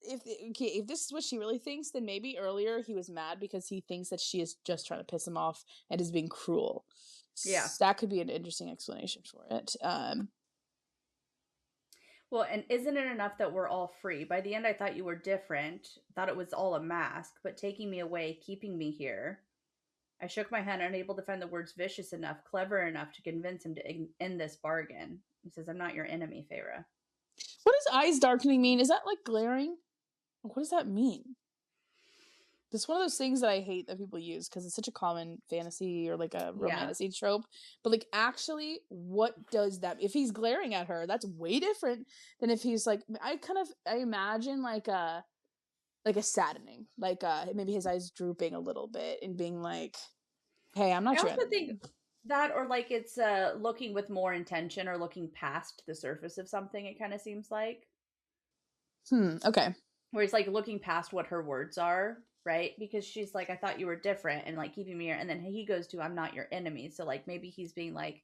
if this is what she really thinks, then maybe earlier he was mad because he thinks that she is just trying to piss him off and is being cruel. Yeah, so that could be an interesting explanation for it. Well, and isn't it enough that we're all free? By the end, I thought you were different, thought it was all a mask, but taking me away, keeping me here. I shook my head, unable to find the words vicious enough, clever enough to convince him to end this bargain. He says, I'm not your enemy, Feyre. What does eyes darkening mean? Is that like glaring? What does that mean? It's one of those things that I hate that people use because it's such a common fantasy or like a romantasy trope. But like, actually, what does that? If he's glaring at her, that's way different than if he's like. I imagine like a saddening, like maybe his eyes drooping a little bit and being like, "Hey, I'm not your enemy." I also think that, or like it's looking with more intention or looking past the surface of something. It kind of seems like. Okay. Where he's like looking past what her words are. Right? Because she's like, I thought you were different and like keeping me here. And then he goes to, I'm not your enemy. So like maybe he's being like,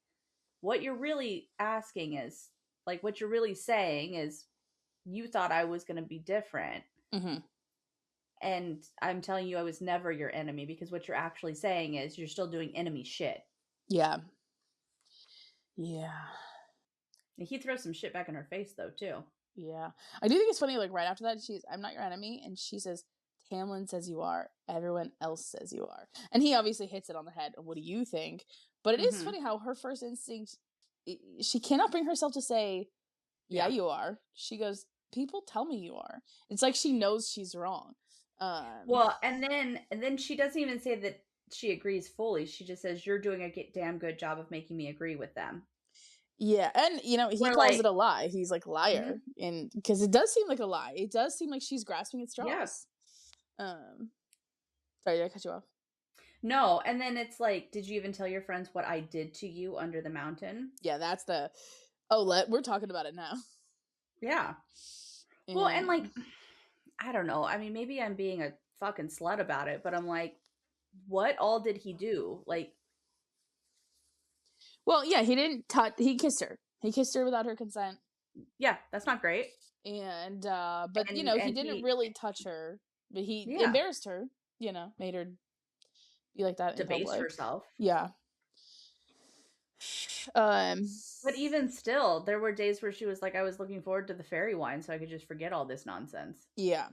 what you're really asking is like, what you're really saying is you thought I was going to be different. And I'm telling you, I was never your enemy, because what you're actually saying is you're still doing enemy shit. Yeah. Yeah. And he throws some shit back in her face though, too. Yeah. I do think it's funny, like right after that, I'm not your enemy. And she says, Tamlin says you are. Everyone else says you are. And he obviously hits it on the head. What do you think? But it is funny how her first instinct, she cannot bring herself to say, yeah, you are. She goes, people tell me you are. It's like she knows she's wrong. Well, and then she doesn't even say that she agrees fully. She just says, you're doing a damn good job of making me agree with them. Yeah, and he calls it a lie. He's like, liar. And because it does seem like a lie. It does seem like she's grasping at straws. Yeah. Sorry, did I cut you off? No, and then it's like, did you even tell your friends what I did to you under the mountain? Yeah, that's the we're talking about it now. Yeah. Well, and like, I don't know. I mean, maybe I'm being a fucking slut about it, but I'm like, what all did he do? Like, well, yeah, he didn't touch. He kissed her. He kissed her without her consent. yeah, that's not great. And but you know, he And didn't he, really touch her, but he yeah, embarrassed her. You know, made her be like that in debased public. herself. Yeah. Um. But even still, there were days where she was like, I was looking forward to the fairy wine so I could just forget all this nonsense. Yeah.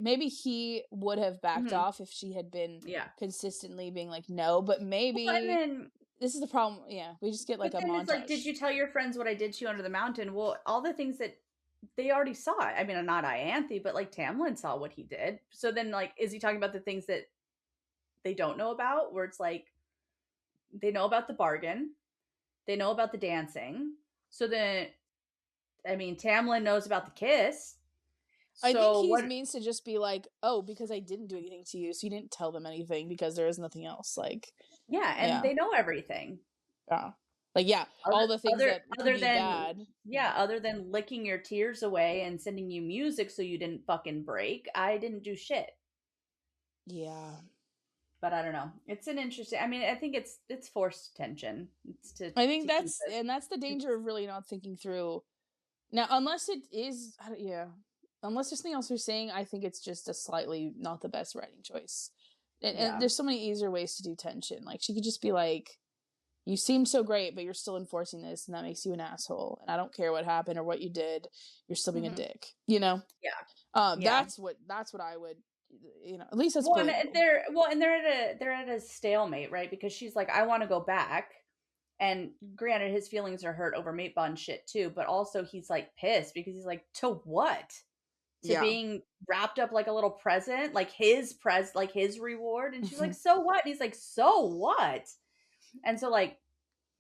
Maybe he would have backed off if she had been consistently being like, no, but maybe well, and then this is the problem. Yeah, we just get like a montage. It's like, did you tell your friends what I did to you under the mountain? Well, all the things that they already saw. I mean, not Ianthe, but like Tamlin saw what he did. So then, like, is he talking about the things that they don't know about? Where it's like they know about the bargain, they know about the dancing. So then, I mean, Tamlin knows about the kiss. I think he means to just be like, oh, because I didn't do anything to you, so you didn't tell them anything because there is nothing else. Like, yeah, and they know everything. Yeah, like all the things that other than bad. Yeah, other than licking your tears away and sending you music so you didn't fucking break, I didn't do shit. Yeah, but I don't know. It's an interesting. I mean, I think it's forced tension. I think that's the danger of really not thinking through. Now, unless it is, unless there's something else you're saying, I think it's just a slightly not the best writing choice. And there's so many easier ways to do tension. Like she could just be like, you seem so great, but you're still enforcing this, and that makes you an asshole. And I don't care what happened or what you did. You're still being a dick, you know? Yeah. That's what I would, at least that's and they're at a stalemate, right? Because she's like, I want to go back. And granted, his feelings are hurt over mate bond shit too, but also he's like pissed because he's like, to what? To being wrapped up like a little present, like his reward. And she's like, so what? And he's like, so what? And so like,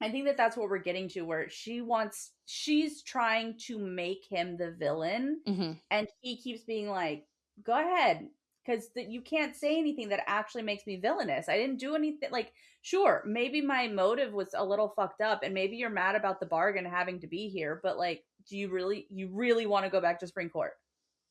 I think that's what we're getting to, where she's trying to make him the villain, and he keeps being like, go ahead, because you can't say anything that actually makes me villainous. I didn't do anything. Like, sure, maybe my motive was a little fucked up, and maybe you're mad about the bargain having to be here, but like, do you really want to go back to Spring Court?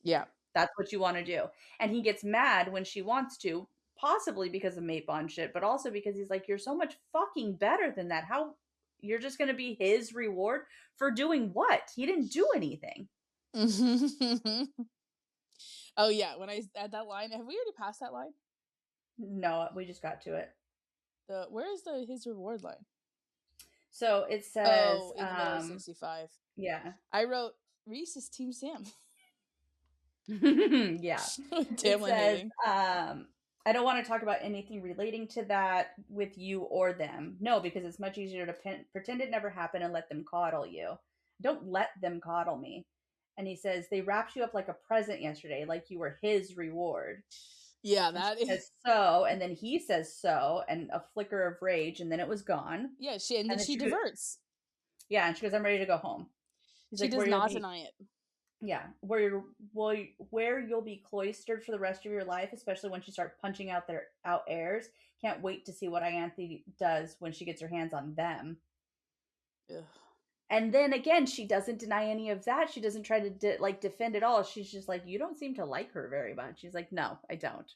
Yeah. That's what you want to do. And he gets mad when she wants to, possibly because of mate bond shit, but also because he's like, you're so much fucking better than that. How you're just going to be his reward for doing what? He didn't do anything. Oh yeah, when I at that line, have we already passed that line? No, we just got to it. Where is his reward line? So it says in the middle of 65. Yeah. I wrote Rhys is Team Sam. Yeah. It says, I don't want to talk about anything relating to that with you or them. No, because it's much easier to pretend it never happened and let them coddle you. Don't let them coddle me. And he says, they wrapped you up like a present yesterday, like you were his reward. Yeah, that is so. And then he says so, and a flicker of rage, and then it was gone. Yeah, and then she diverts. Yeah, and she goes, I'm ready to go home. She does not deny it. Yeah, where you'll be cloistered for the rest of your life, especially once you start punching out heirs. Can't wait to see what Ianthe does when she gets her hands on them. Ugh. And then again, she doesn't deny any of that. She doesn't try to defend it all. She's just like, you don't seem to like her very much. She's like, no, I don't.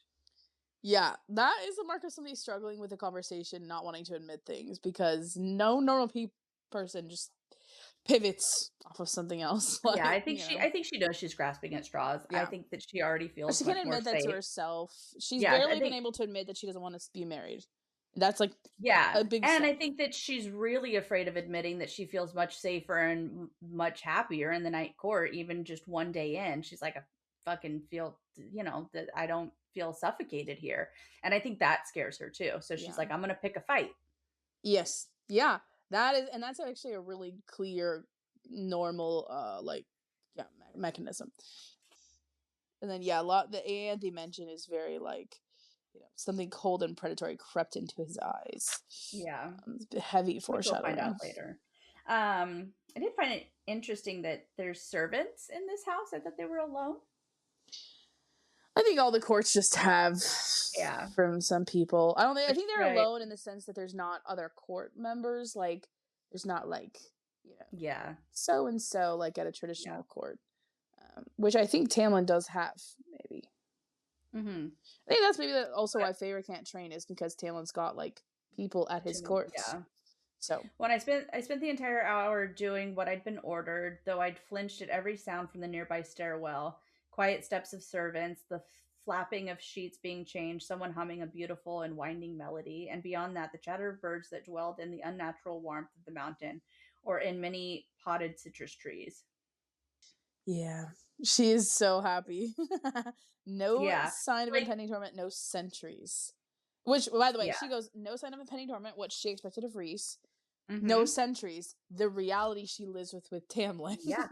Yeah, that is a mark of somebody struggling with a conversation, not wanting to admit things, because no normal person just pivots off of something else. Like, yeah, I think she knows she's grasping at straws. Yeah. I think that she already feels she can admit that to herself. She's barely been able to admit that she doesn't want to be married. That's like a big and step. I think that she's really afraid of admitting that she feels much safer and much happier in the night court, even just one day in. She's like, I fucking feel, that I don't feel suffocated here. And I think that scares her too. So she's like, I'm going to pick a fight. Yes. Yeah. That's actually a really clear, normal, mechanism. And then, the Ianthe mention is very like, something cold and predatory crept into his eyes. Yeah. Heavy foreshadowing. We'll find out later. I did find it interesting that there's servants in this house. I thought they were alone. I think all the courts just have from some people. I think they're alone in the sense that there's not other court members. Like, there's not like, so and so like at a traditional court, which I think Tamlin does have, maybe. Mm-hmm. I think that's maybe also why Feyre can't train, is because Tamlin's got like people at his court. Yeah. So when I spent the entire hour doing what I'd been ordered, though I'd flinched at every sound from the nearby stairwell. Quiet steps of servants, the flapping of sheets being changed, someone humming a beautiful and winding melody, and beyond that, the chatter of birds that dwelled in the unnatural warmth of the mountain or in many potted citrus trees. Yeah, she is so happy. No sign of impending torment, no sentries. Which, by the way, she goes, no sign of impending torment, what she expected of Rhys. Mm-hmm. No sentries, the reality she lives with Tamlin. Yeah.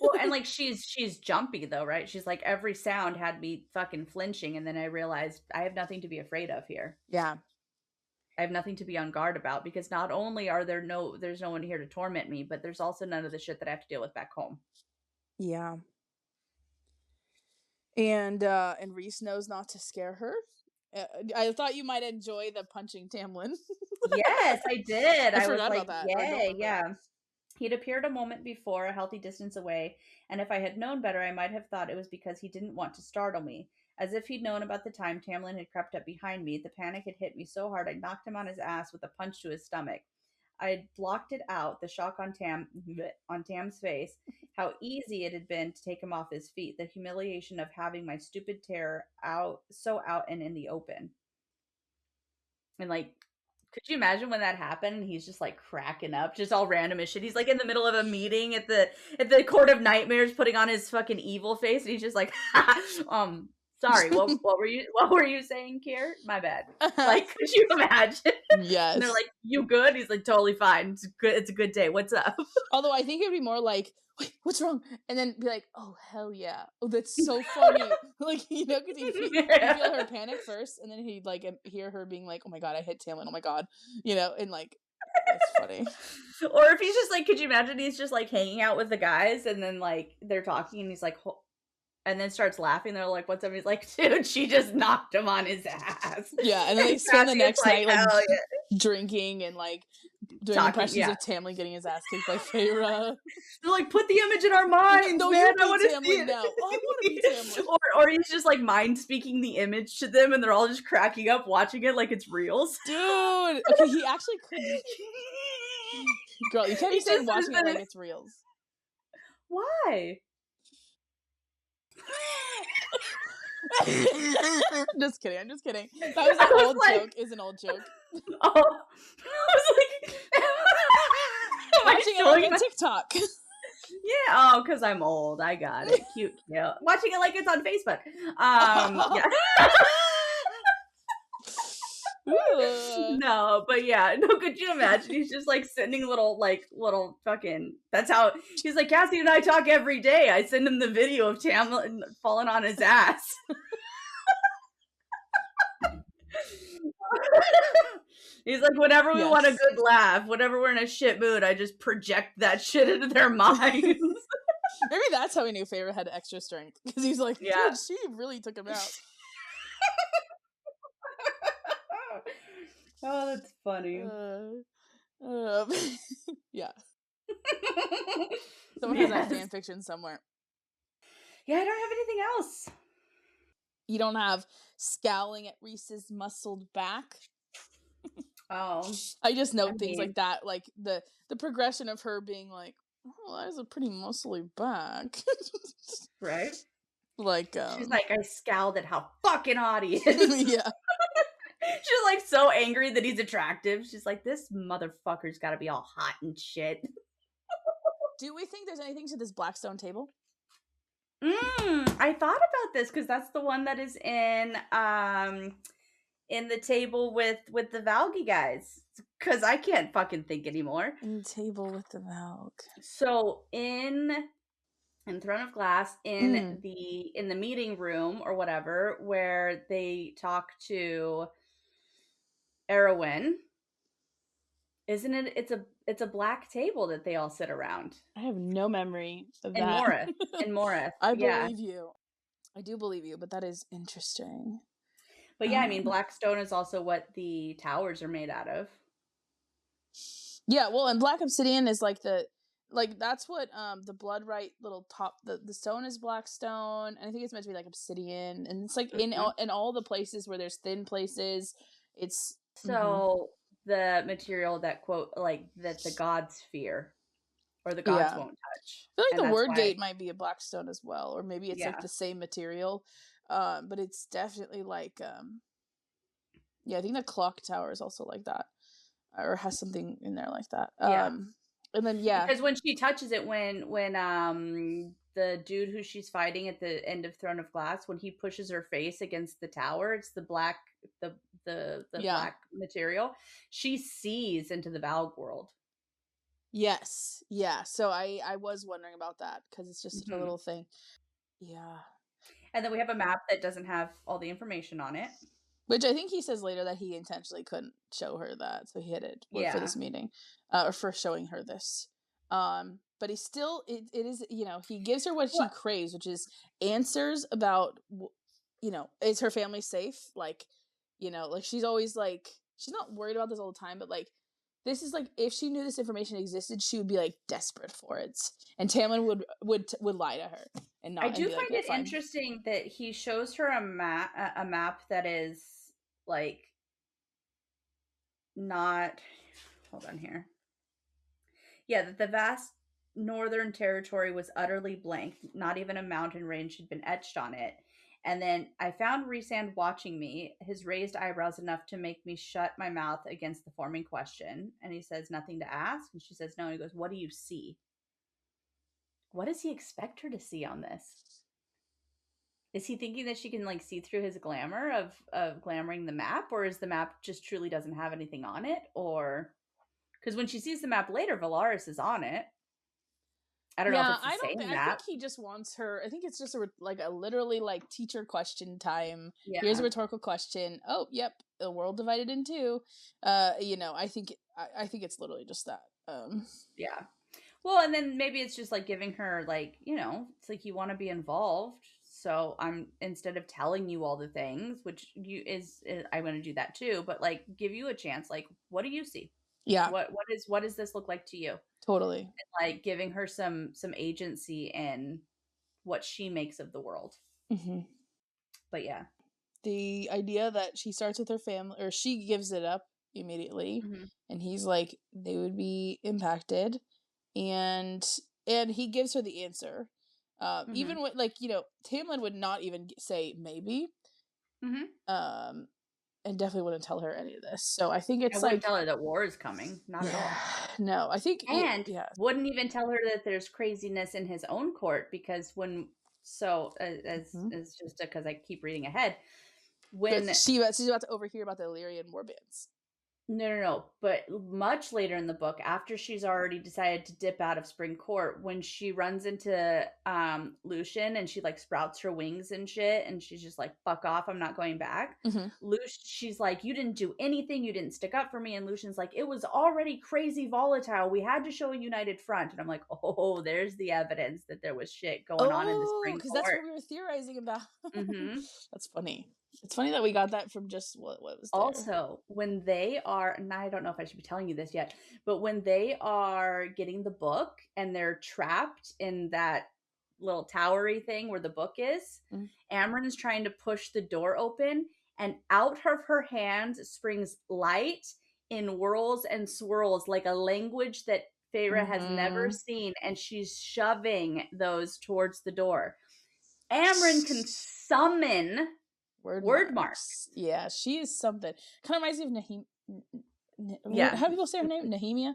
Well, and like she's jumpy though, right? She's like, every sound had me fucking flinching, and then I realized I have nothing to be afraid of here. Yeah. I have nothing to be on guard about, because not only are there's no one here to torment me, but there's also none of the shit that I have to deal with back home. Yeah. And Rhys knows not to scare her. I thought you might enjoy the punching Tamlin. Yes, I did. I was like, about that. Yeah. He'd appeared a moment before, a healthy distance away, and if I had known better, I might have thought it was because he didn't want to startle me. As if he'd known about the time Tamlin had crept up behind me, the panic had hit me so hard I knocked him on his ass with a punch to his stomach. I'd blocked it out, the shock on Tam's face, how easy it had been to take him off his feet, the humiliation of having my stupid terror out and in the open. And like, could you imagine when that happened and he's just like cracking up, just all random as shit? He's like in the middle of a meeting at the Court of Nightmares, putting on his fucking evil face, and he's just like, sorry, what were you saying, Kier? My bad. Like, could you imagine? Yes. And they're like, you good? He's like, totally fine. It's good. It's a good day. What's up? Although I think it'd be more like, wait, what's wrong? And then be like, oh, hell yeah. Oh, that's so funny. Like, because he'd feel her panic first, and then he'd like hear her being like, oh my God, I hit Tamlin. Oh my God. And like, that's funny. Or if he's just like, could you imagine he's just like hanging out with the guys, and then like they're talking and he's like, and then starts laughing. They're like, what's up? He's like, dude, she just knocked him on his ass. Yeah, and then they spend the next night like drinking and like doing impressions of Tamlin getting his ass kicked by Feyre. They're like, put the image in our minds, no, man. I want to see it now. I want to be Tamlin. Or he's just like mind speaking the image to them, and they're all just cracking up watching it like it's reals. Dude, okay, he actually could. Girl, you can't be saying watching it like it's reals. Why? I'm just kidding. That was an old joke. Is an old joke. Oh, I was like, watching it like a TikTok. Yeah, because I'm old. I got it. Cute. Watching it like it's on Facebook. No, but yeah, no, could you imagine? He's just like sending little fucking, that's how he's like, Cassie and I talk every day. I send him the video of Tamlin falling on his ass. He's like, whenever we want a good laugh, whenever we're in a shit mood, I just project that shit into their minds. Maybe that's how he knew Feyre had extra strength, because he's like, dude, she really took him out. Oh, that's funny. Yeah. Someone has that fan fiction somewhere. Yeah, I don't have anything else. You don't have scowling at Rhys's muscled back? Oh. I just note things like that, like the progression of her being like, oh, that is a pretty muscly back. Right? Like, she's like, I scowled at how fucking hot he is. Yeah. She's like so angry that he's attractive. She's like, this motherfucker's gotta be all hot and shit. Do we think there's anything to this Blackstone table? I thought about this, because that's the one that is in the table with the Valgi guys. Because I can't fucking think anymore. In the table with the Valg. So in Throne of Glass, in the meeting room or whatever, where they talk to Erwin, isn't it? It's a black table that they all sit around. I have no memory of that. In Morith. I believe you. I do believe you, but that is interesting. But yeah, I mean, black stone is also what the towers are made out of. Yeah, well, and black obsidian is like that's what the blood right little top the stone is black stone, and I think it's meant to be like obsidian, and it's like in all the places where there's thin places, it's so the material that that the gods fear, or the gods won't touch. I feel like the word gate might be a black stone as well, or maybe it's like the same material, but it's definitely like I think the clock tower is also like that, or has something in there like that. And then because when she touches it, when the dude who she's fighting at the end of Throne of Glass, when he pushes her face against the tower, it's the black black material. She sees into the Valg world. Yes, yeah. So I was wondering about that because it's just such a little thing. Yeah. And then we have a map that doesn't have all the information on it. Which I think he says later that he intentionally couldn't show her that, so he hid it for this meeting, or for showing her this. But he still, it is, he gives her what she craves, which is answers about, is her family safe? Like, like she's always like, she's not worried about this all the time, but like, this is like, if she knew this information existed, she would be like desperate for it, and Tamlin would lie to her and not. I do find it interesting that he shows her a map that is like not. Hold on here. Yeah, that the vast northern territory was utterly blank. Not even a mountain range had been etched on it. And then I found Rhysand watching me, his raised eyebrows enough to make me shut my mouth against the forming question. And he says, nothing to ask? And she says, no. And he goes, what do you see? What does he expect her to see on this? Is he thinking that she can like see through his glamour of glamoring the map? Or is the map just truly doesn't have anything on it? Or because when she sees the map later, Valaris is on it. I don't know if it's the same map. I think he just wants her. I think it's just a literally like teacher question time. Yeah. Here's a rhetorical question. Oh, yep, the world divided in two. I think it's literally just that. Yeah. Well, and then maybe it's just like giving her like, it's like you want to be involved. So I'm, instead of telling you all the things, which I'm going to do that too, but like give you a chance. Like, what do you see? Yeah. What does this look like to you? Totally. And like giving her some agency in what she makes of the world. Mm-hmm. But yeah, the idea that she starts with her family, or she gives it up immediately, and he's like, they would be impacted, and he gives her the answer. Even with Tamlin would not even say maybe. And definitely wouldn't tell her any of this. So I think it's wouldn't tell her that war is coming. Not at all. No, I think, wouldn't even tell her that there's craziness in his own court, because as just because I keep reading ahead, when she's about to overhear about the Illyrian warbands. No. But much later in the book, after she's already decided to dip out of Spring Court, when she runs into Lucian and she like sprouts her wings and shit, and she's just like, fuck off, I'm not going back. She's like, you didn't do anything, you didn't stick up for me. And Lucian's like, it was already crazy volatile, we had to show a united front. And I'm like, oh, there's the evidence that there was shit going on in the Spring Court. Because that's what we were theorizing about. That's funny. It's funny that we got that from just what was there. Also, when they are, and I don't know if I should be telling you this yet, but when they are getting the book and they're trapped in that little towery thing where the book is, Amren's trying to push the door open, and out of her hands springs light in whirls and swirls, like a language that Feyre has never seen, and she's shoving those towards the door. Amren can summon word marks. Yeah, she is something. Kind of reminds me of Nehemia. How do people say her name? Nehemia?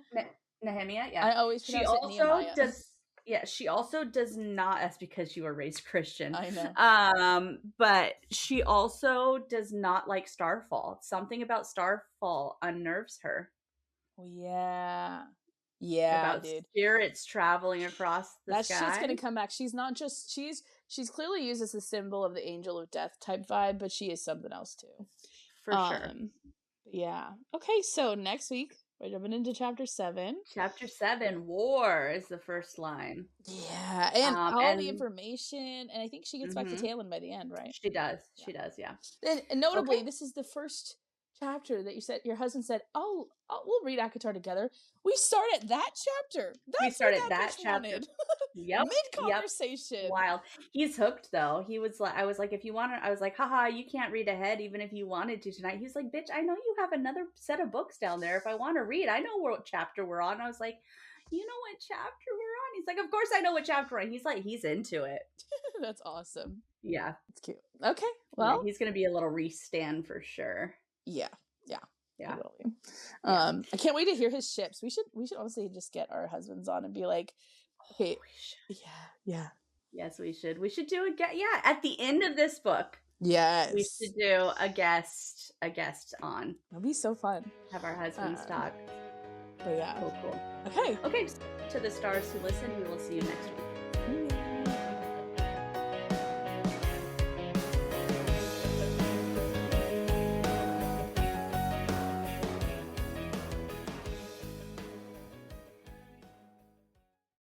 Nehemia, yeah. I always pronounce it Nehemiah. She also does not, that's because you were raised Christian. I know. But she also does not like Starfall. Something about Starfall unnerves her. Oh, yeah. Yeah, about dude. Spirits traveling across the sky. That shit's gonna come back. She's not just, she's clearly used as a symbol of the angel of death type vibe, but she is something else too. For sure. Yeah. Okay, so next week We're jumping into chapter 7. Chapter 7, War is the first line. Yeah, and all the And information, and I think she gets back to Talon by the end, right? she does. She does, yeah. And notably, this is the first chapter that you said your husband said, "Oh, we'll read ACOTAR together." We start at that chapter. That's what that chapter wanted. Yep. Mid-conversation. Yep. Wild. He's hooked though. He was like, I was like, if you want to, I was like, haha, you can't read ahead even if you wanted to tonight. He's like, bitch, I know you have another set of books down there. If I want to read, I know what chapter we're on. I was like, you know what chapter we're on? He's like, of course I know what chapter we're on. He's like, he's into it. That's awesome. Yeah. It's cute. Okay. Well, he's going to be a little Rhys stan for sure. Yeah. I can't wait to hear his ships. We should honestly just get our husbands on and be like, okay, yes, we should do at the end of this book. Yes, we should do a guest on. That'd be so fun. Have our husbands talk. But yeah, cool. Okay, to the stars who listen, we will see you next week.